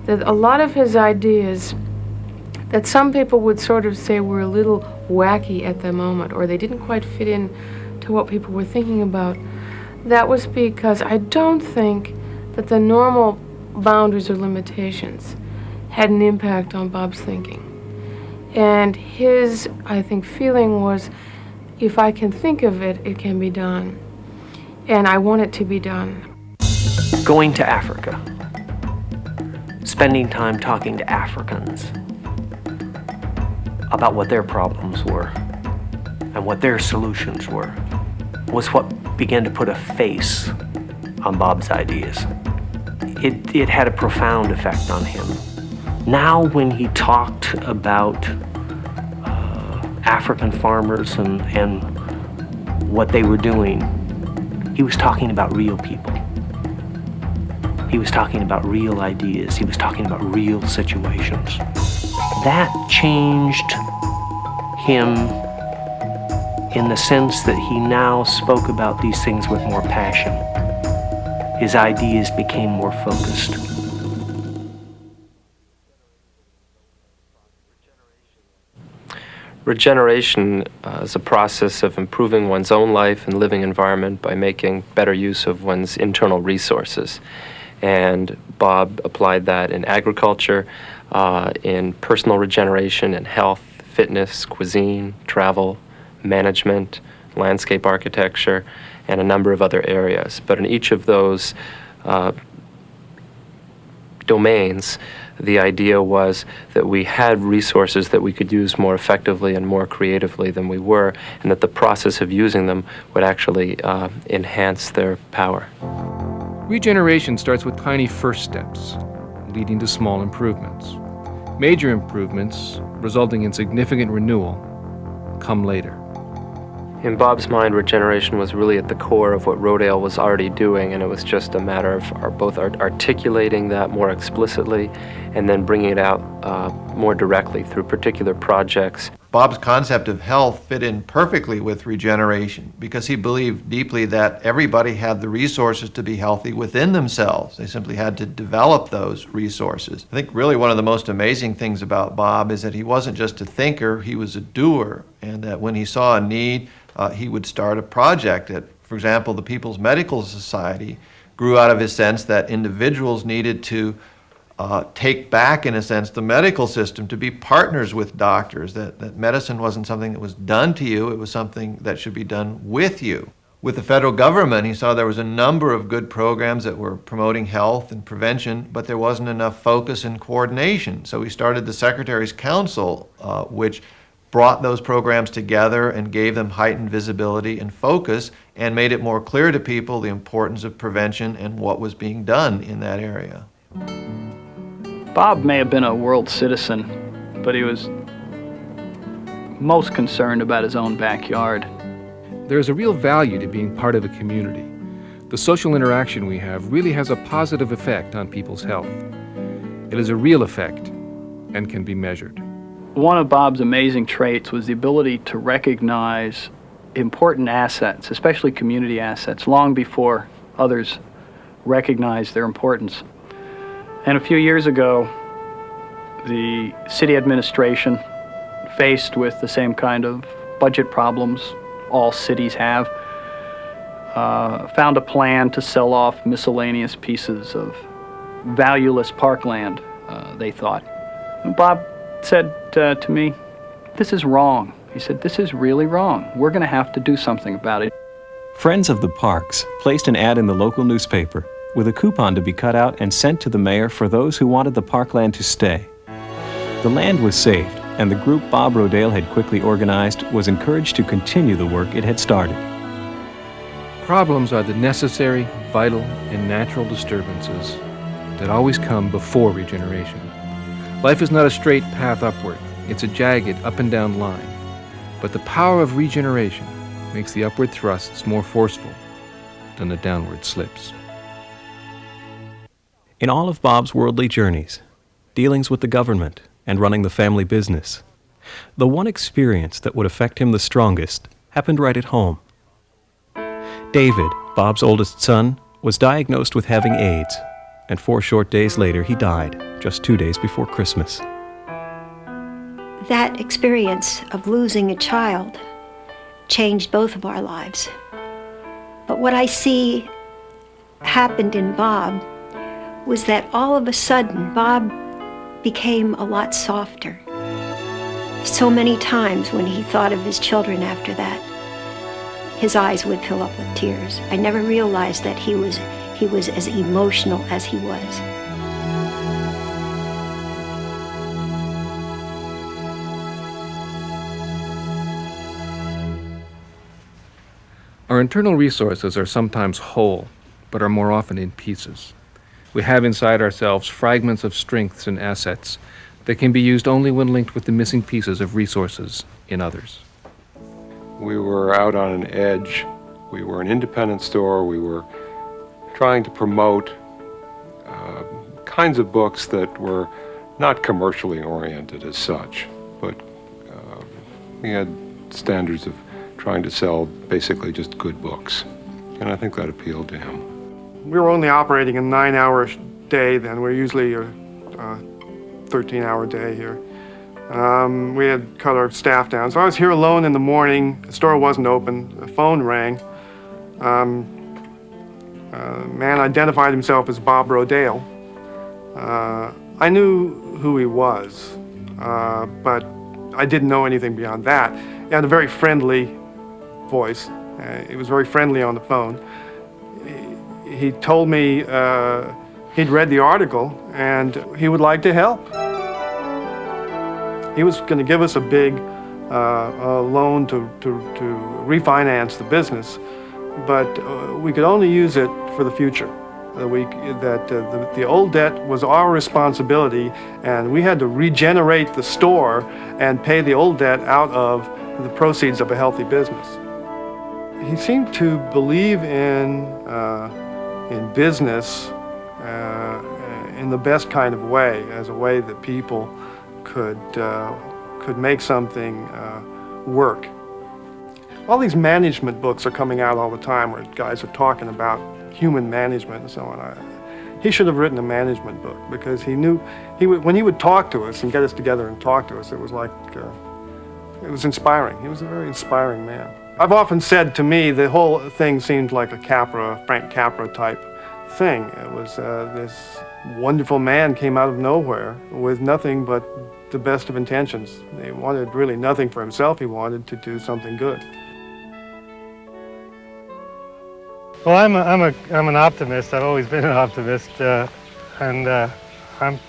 That a lot of his ideas that some people would sort of say were a little wacky at the moment, or they didn't quite fit in to what people were thinking about, that was because I don't think that the normal boundaries or limitations had an impact on Bob's thinking. And his, I think, feeling was, if I can think of it, it can be done. And I want it to be done. Going to Africa, spending time talking to Africans about what their problems were and what their solutions were, was what began to put a face on Bob's ideas. It had a profound effect on him. Now when he talked about African farmers and what they were doing, he was talking about real people. He was talking about real ideas. He was talking about real situations. That changed him in the sense that he now spoke about these things with more passion. His ideas became more focused. Regeneration is a process of improving one's own life and living environment by making better use of one's internal resources. And Bob applied that in agriculture, in personal regeneration, in health, fitness, cuisine, travel, management, landscape architecture, and a number of other areas. But in each of those domains, the idea was that we had resources that we could use more effectively and more creatively than we were, and that the process of using them would actually enhance their power. Regeneration starts with tiny first steps, leading to small improvements. Major improvements, resulting in significant renewal, come later. In Bob's mind, regeneration was really at the core of what Rodale was already doing, and it was just a matter of both articulating that more explicitly and then bringing it out more directly through particular projects. Bob's concept of health fit in perfectly with regeneration because he believed deeply that everybody had the resources to be healthy within themselves. They simply had to develop those resources. I think really one of the most amazing things about Bob is that he wasn't just a thinker, he was a doer, and that when he saw a need, he would start a project. For example, the People's Medical Society grew out of his sense that individuals needed to take back, in a sense, the medical system, to be partners with doctors, that medicine wasn't something that was done to you, it was something that should be done with you. With the federal government, he saw there was a number of good programs that were promoting health and prevention, but there wasn't enough focus and coordination. So he started the Secretary's Council, which brought those programs together and gave them heightened visibility and focus and made it more clear to people the importance of prevention and what was being done in that area. Bob may have been a world citizen, but he was most concerned about his own backyard. There is a real value to being part of a community. The social interaction we have really has a positive effect on people's health. It is a real effect and can be measured. One of Bob's amazing traits was the ability to recognize important assets, especially community assets, long before others recognized their importance. And a few years ago, the city administration, faced with the same kind of budget problems all cities have, found a plan to sell off miscellaneous pieces of valueless parkland, they thought. And Bob said to me, "This is wrong." He said, "This is really wrong. We're going to have to do something about it." Friends of the Parks placed an ad in the local newspaper with a coupon to be cut out and sent to the mayor for those who wanted the parkland to stay. The land was saved, and the group Bob Rodale had quickly organized was encouraged to continue the work it had started. Problems are the necessary, vital, and natural disturbances that always come before regeneration. Life is not a straight path upward. It's a jagged up and down line. But the power of regeneration makes the upward thrusts more forceful than the downward slips. In all of Bob's worldly journeys, dealings with the government, and running the family business, the one experience that would affect him the strongest happened right at home. David, Bob's oldest son, was diagnosed with having AIDS, and 4 short days later he died, just 2 days before Christmas. That experience of losing a child changed both of our lives. But what I see happened in Bob was that all of a sudden Bob became a lot softer. So many times when he thought of his children after that, his eyes would fill up with tears. I never realized that he was as emotional as he was. Our internal resources are sometimes whole, but are more often in pieces. We have inside ourselves fragments of strengths and assets that can be used only when linked with the missing pieces of resources in others. We were out on an edge. We were an independent store. We were trying to promote kinds of books that were not commercially oriented as such, but he had standards of trying to sell basically just good books. And I think that appealed to him. We were only operating a 9-hour day then. We're usually a 13-hour day here. We had cut our staff down. So I was here alone in the morning. The store wasn't open. The phone rang. A man identified himself as Bob Rodale. I knew who he was, but I didn't know anything beyond that. He had a very friendly voice. He was very friendly on the phone. He told me he'd read the article and he would like to help. He was going to give us a big loan to refinance the business, but we could only use it for the future. The old debt was our responsibility, and we had to regenerate the store and pay the old debt out of the proceeds of a healthy business. He seemed to believe in business in the best kind of way, as a way that people could make something work. All these management books are coming out all the time where guys are talking about human management and so on. He should have written a management book, because he knew, when he would talk to us and get us together and talk to us, it was like, it was inspiring. He was a very inspiring man. I've often said, to me, the whole thing seemed like a Frank Capra type thing. It was this wonderful man came out of nowhere with nothing but the best of intentions. He wanted really nothing for himself. He wanted to do something good. Well, I'm an optimist. I've always been an optimist, and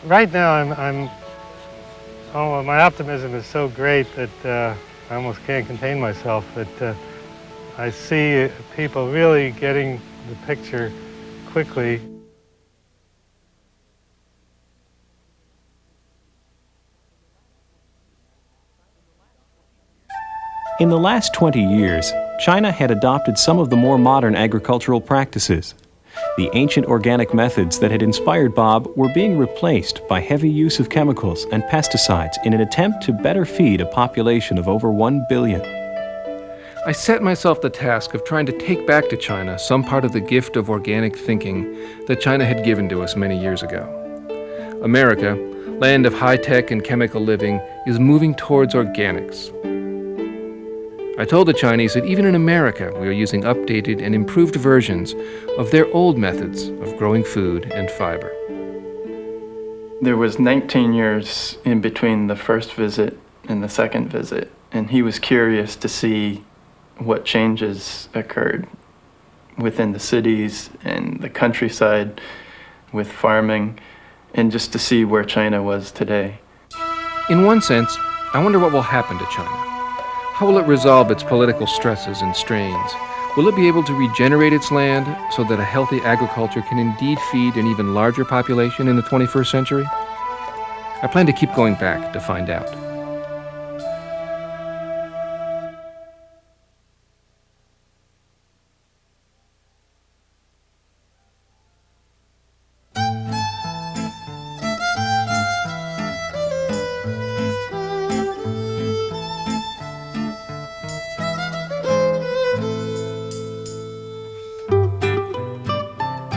right now my optimism is so great that I almost can't contain myself. That I see people really getting the picture quickly. In the last 20 years, China had adopted some of the more modern agricultural practices. The ancient organic methods that had inspired Bob were being replaced by heavy use of chemicals and pesticides in an attempt to better feed a population of over 1 billion. I set myself the task of trying to take back to China some part of the gift of organic thinking that China had given to us many years ago. America, land of high-tech and chemical living, is moving towards organics. I told the Chinese that even in America we are using updated and improved versions of their old methods of growing food and fiber. There was 19 years in between the first visit and the second visit, and he was curious to see what changes occurred within the cities and the countryside with farming, and just to see where China was today. In one sense, I wonder what will happen to China. How will it resolve its political stresses and strains? Will it be able to regenerate its land so that a healthy agriculture can indeed feed an even larger population in the 21st century? I plan to keep going back to find out.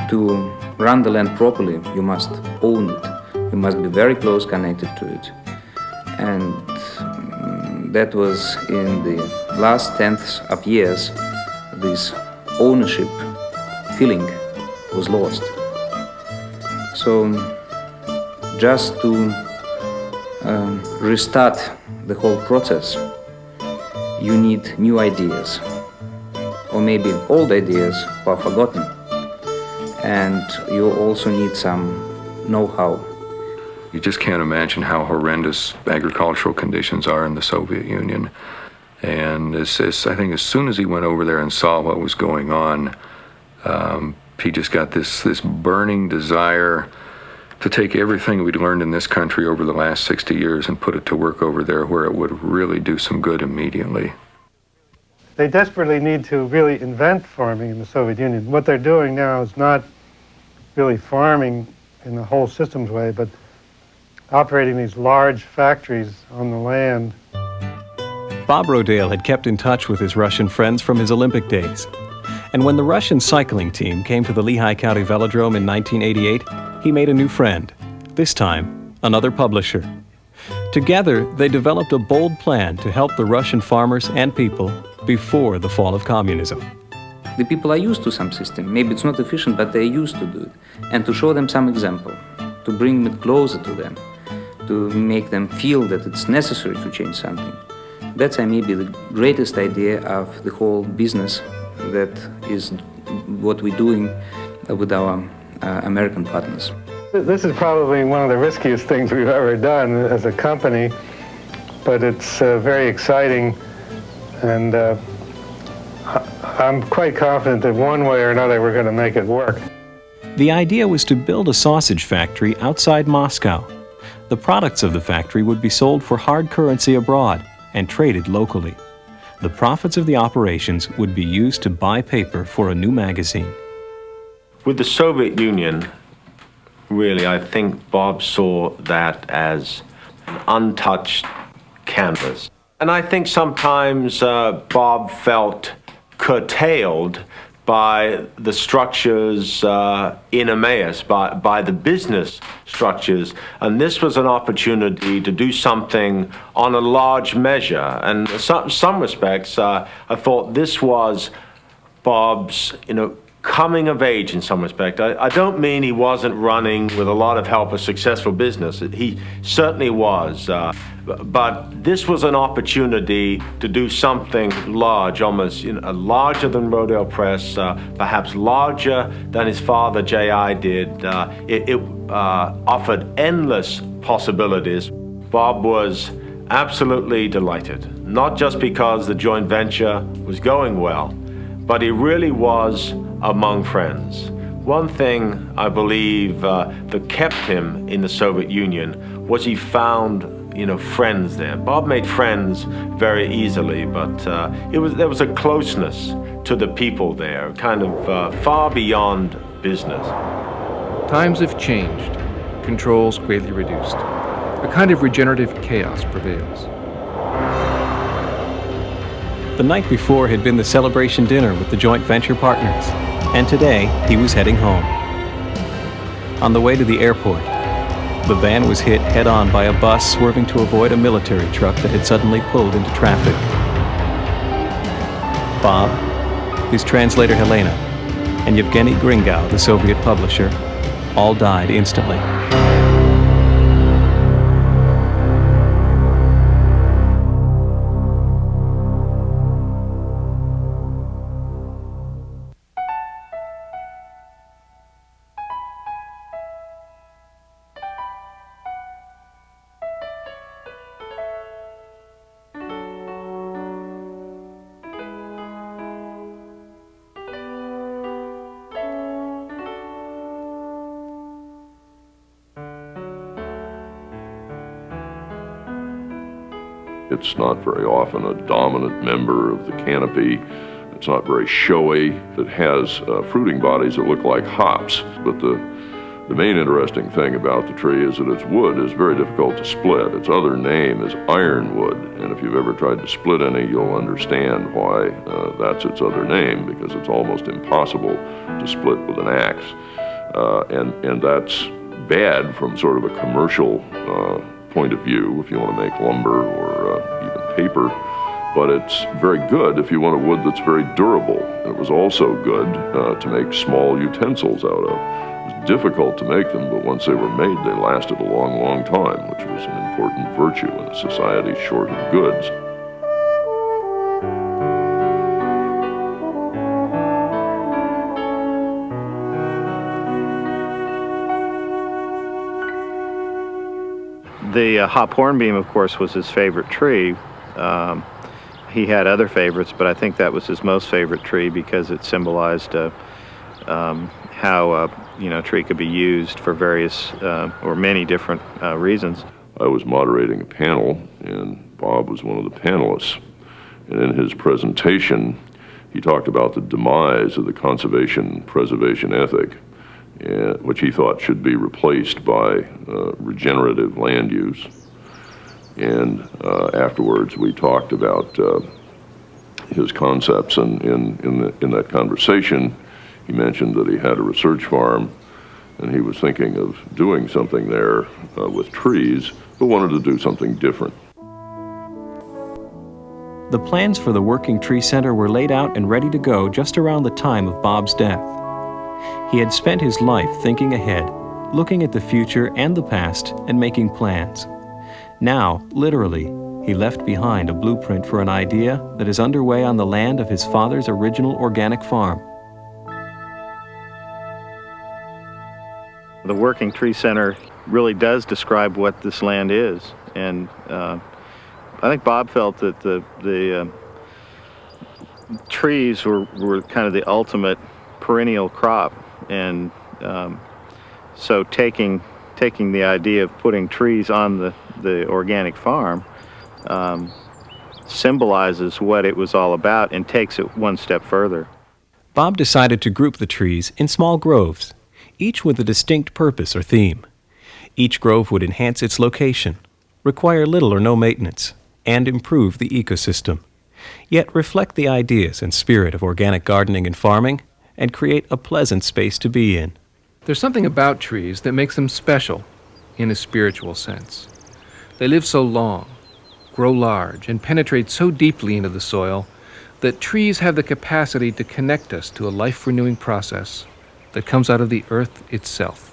To run the land properly, you must own it. You must be very close connected to it. And that was in the last 10th of years, this ownership feeling was lost. So just to restart the whole process, you need new ideas, or maybe old ideas were forgotten. And you also need some know-how. You just can't imagine how horrendous agricultural conditions are in the Soviet Union. And I think as soon as he went over there and saw what was going on, he just got this burning desire to take everything we'd learned in this country over the last 60 years and put it to work over there where it would really do some good immediately. They desperately need to really invent farming in the Soviet Union. What they're doing now is not really farming in a whole systems way, but operating these large factories on the land. Bob Rodale had kept in touch with his Russian friends from his Olympic days. And when the Russian cycling team came to the Lehigh County Velodrome in 1988, he made a new friend, this time another publisher. Together, they developed a bold plan to help the Russian farmers and people before the fall of communism. The people are used to some system. Maybe it's not efficient, but they're used to do it. And to show them some example, to bring it closer to them, to make them feel that it's necessary to change something. That's maybe the greatest idea of the whole business. That is what we're doing with our American partners. This is probably one of the riskiest things we've ever done as a company, but it's very exciting, and I'm quite confident that one way or another we're going to make it work. The idea was to build a sausage factory outside Moscow. The products of the factory would be sold for hard currency abroad and traded locally. The profits of the operations would be used to buy paper for a new magazine. With the Soviet Union, really, I think Bob saw that as an untouched canvas. And I think sometimes Bob felt curtailed by the structures in Emmaus, by the business structures. And this was an opportunity to do something on a large measure. And in some respects, I thought this was Bob's, coming of age in some respect. I don't mean he wasn't running with a lot of help a successful business. He certainly was. But this was an opportunity to do something large, almost larger than Rodale Press, perhaps larger than his father J.I. did. It offered endless possibilities. Bob was absolutely delighted, not just because the joint venture was going well, but he really was among friends. One thing I believe that kept him in the Soviet Union was he found friends there. Bob made friends very easily, but there was a closeness to the people there, kind of far beyond business. Times have changed, controls greatly reduced. A kind of regenerative chaos prevails. The night before had been the celebration dinner with the joint venture partners, and today he was heading home. On the way to the airport, the van was hit head-on by a bus swerving to avoid a military truck that had suddenly pulled into traffic. Bob, his translator Helena, and Yevgeny Gringow, the Soviet publisher, all died instantly. It's not very often a dominant member of the canopy. It's not very showy. It has fruiting bodies that look like hops. But the main interesting thing about the tree is that its wood is very difficult to split. Its other name is ironwood. And if you've ever tried to split any, you'll understand why that's its other name, because it's almost impossible to split with an axe. And that's bad from sort of a commercial point of view if you want to make lumber or even paper, but it's very good if you want a wood that's very durable. It was also good to make small utensils out of. It was difficult to make them, but once they were made, they lasted a long, long time, which was an important virtue in a society short of goods. The hop hornbeam, of course, was his favorite tree. He had other favorites, but I think that was his most favorite tree because it symbolized how a tree could be used for various or many different reasons. I was moderating a panel, and Bob was one of the panelists. And in his presentation, he talked about the demise of the conservation-preservation ethic. which he thought should be replaced by regenerative land use. And afterwards, we talked about his concepts, and in that conversation, he mentioned that he had a research farm, and he was thinking of doing something there with trees, but wanted to do something different. The plans for the Working Tree Center were laid out and ready to go just around the time of Bob's death. He had spent his life thinking ahead, looking at the future and the past, and making plans. Now, literally, he left behind a blueprint for an idea that is underway on the land of his father's original organic farm. The Working Tree Center really does describe what this land is, and I think Bob felt that the trees were kind of the ultimate perennial crop, and so taking the idea of putting trees on the organic farm symbolizes what it was all about and takes it one step further. Bob decided to group the trees in small groves, each with a distinct purpose or theme. Each grove would enhance its location, require little or no maintenance, and improve the ecosystem, yet reflect the ideas and spirit of organic gardening and farming, and create a pleasant space to be in. There's something about trees that makes them special in a spiritual sense. They live so long, grow large, and penetrate so deeply into the soil that trees have the capacity to connect us to a life-renewing process that comes out of the earth itself.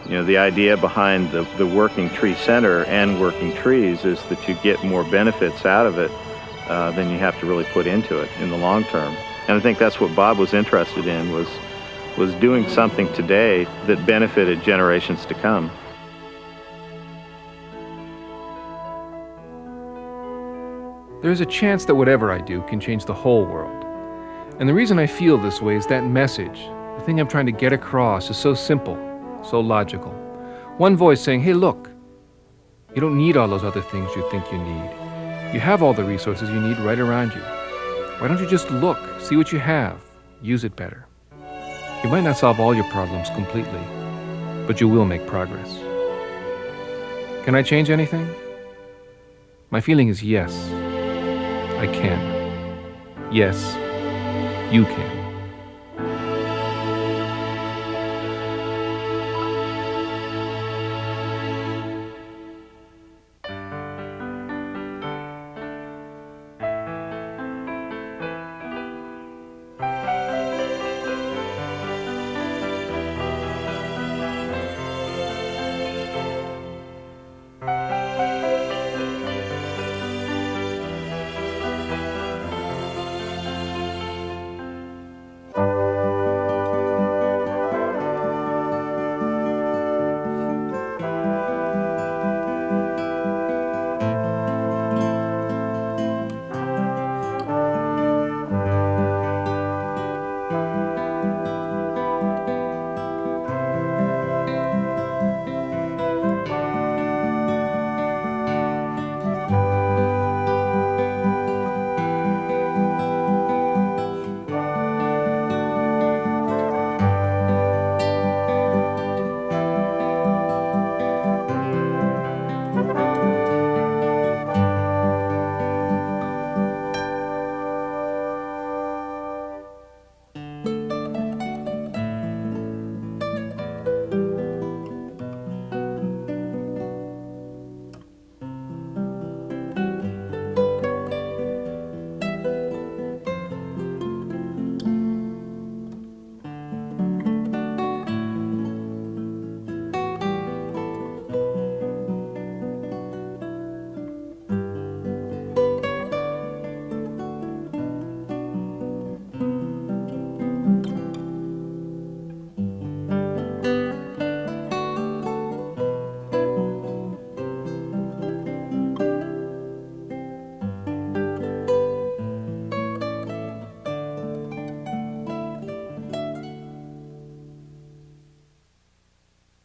You know, the idea behind the Working Tree Center and Working Trees is that you get more benefits out of it than you have to really put into it in the long term. And I think that's what Bob was interested in, was doing something today that benefited generations to come. There's a chance that whatever I do can change the whole world. And the reason I feel this way is that message, the thing I'm trying to get across, is so simple, so logical. One voice saying, hey, look, you don't need all those other things you think you need. You have all the resources you need right around you. Why don't you just look, see what you have, use it better? You might not solve all your problems completely, but you will make progress. Can I change anything? My feeling is yes, I can. Yes, you can.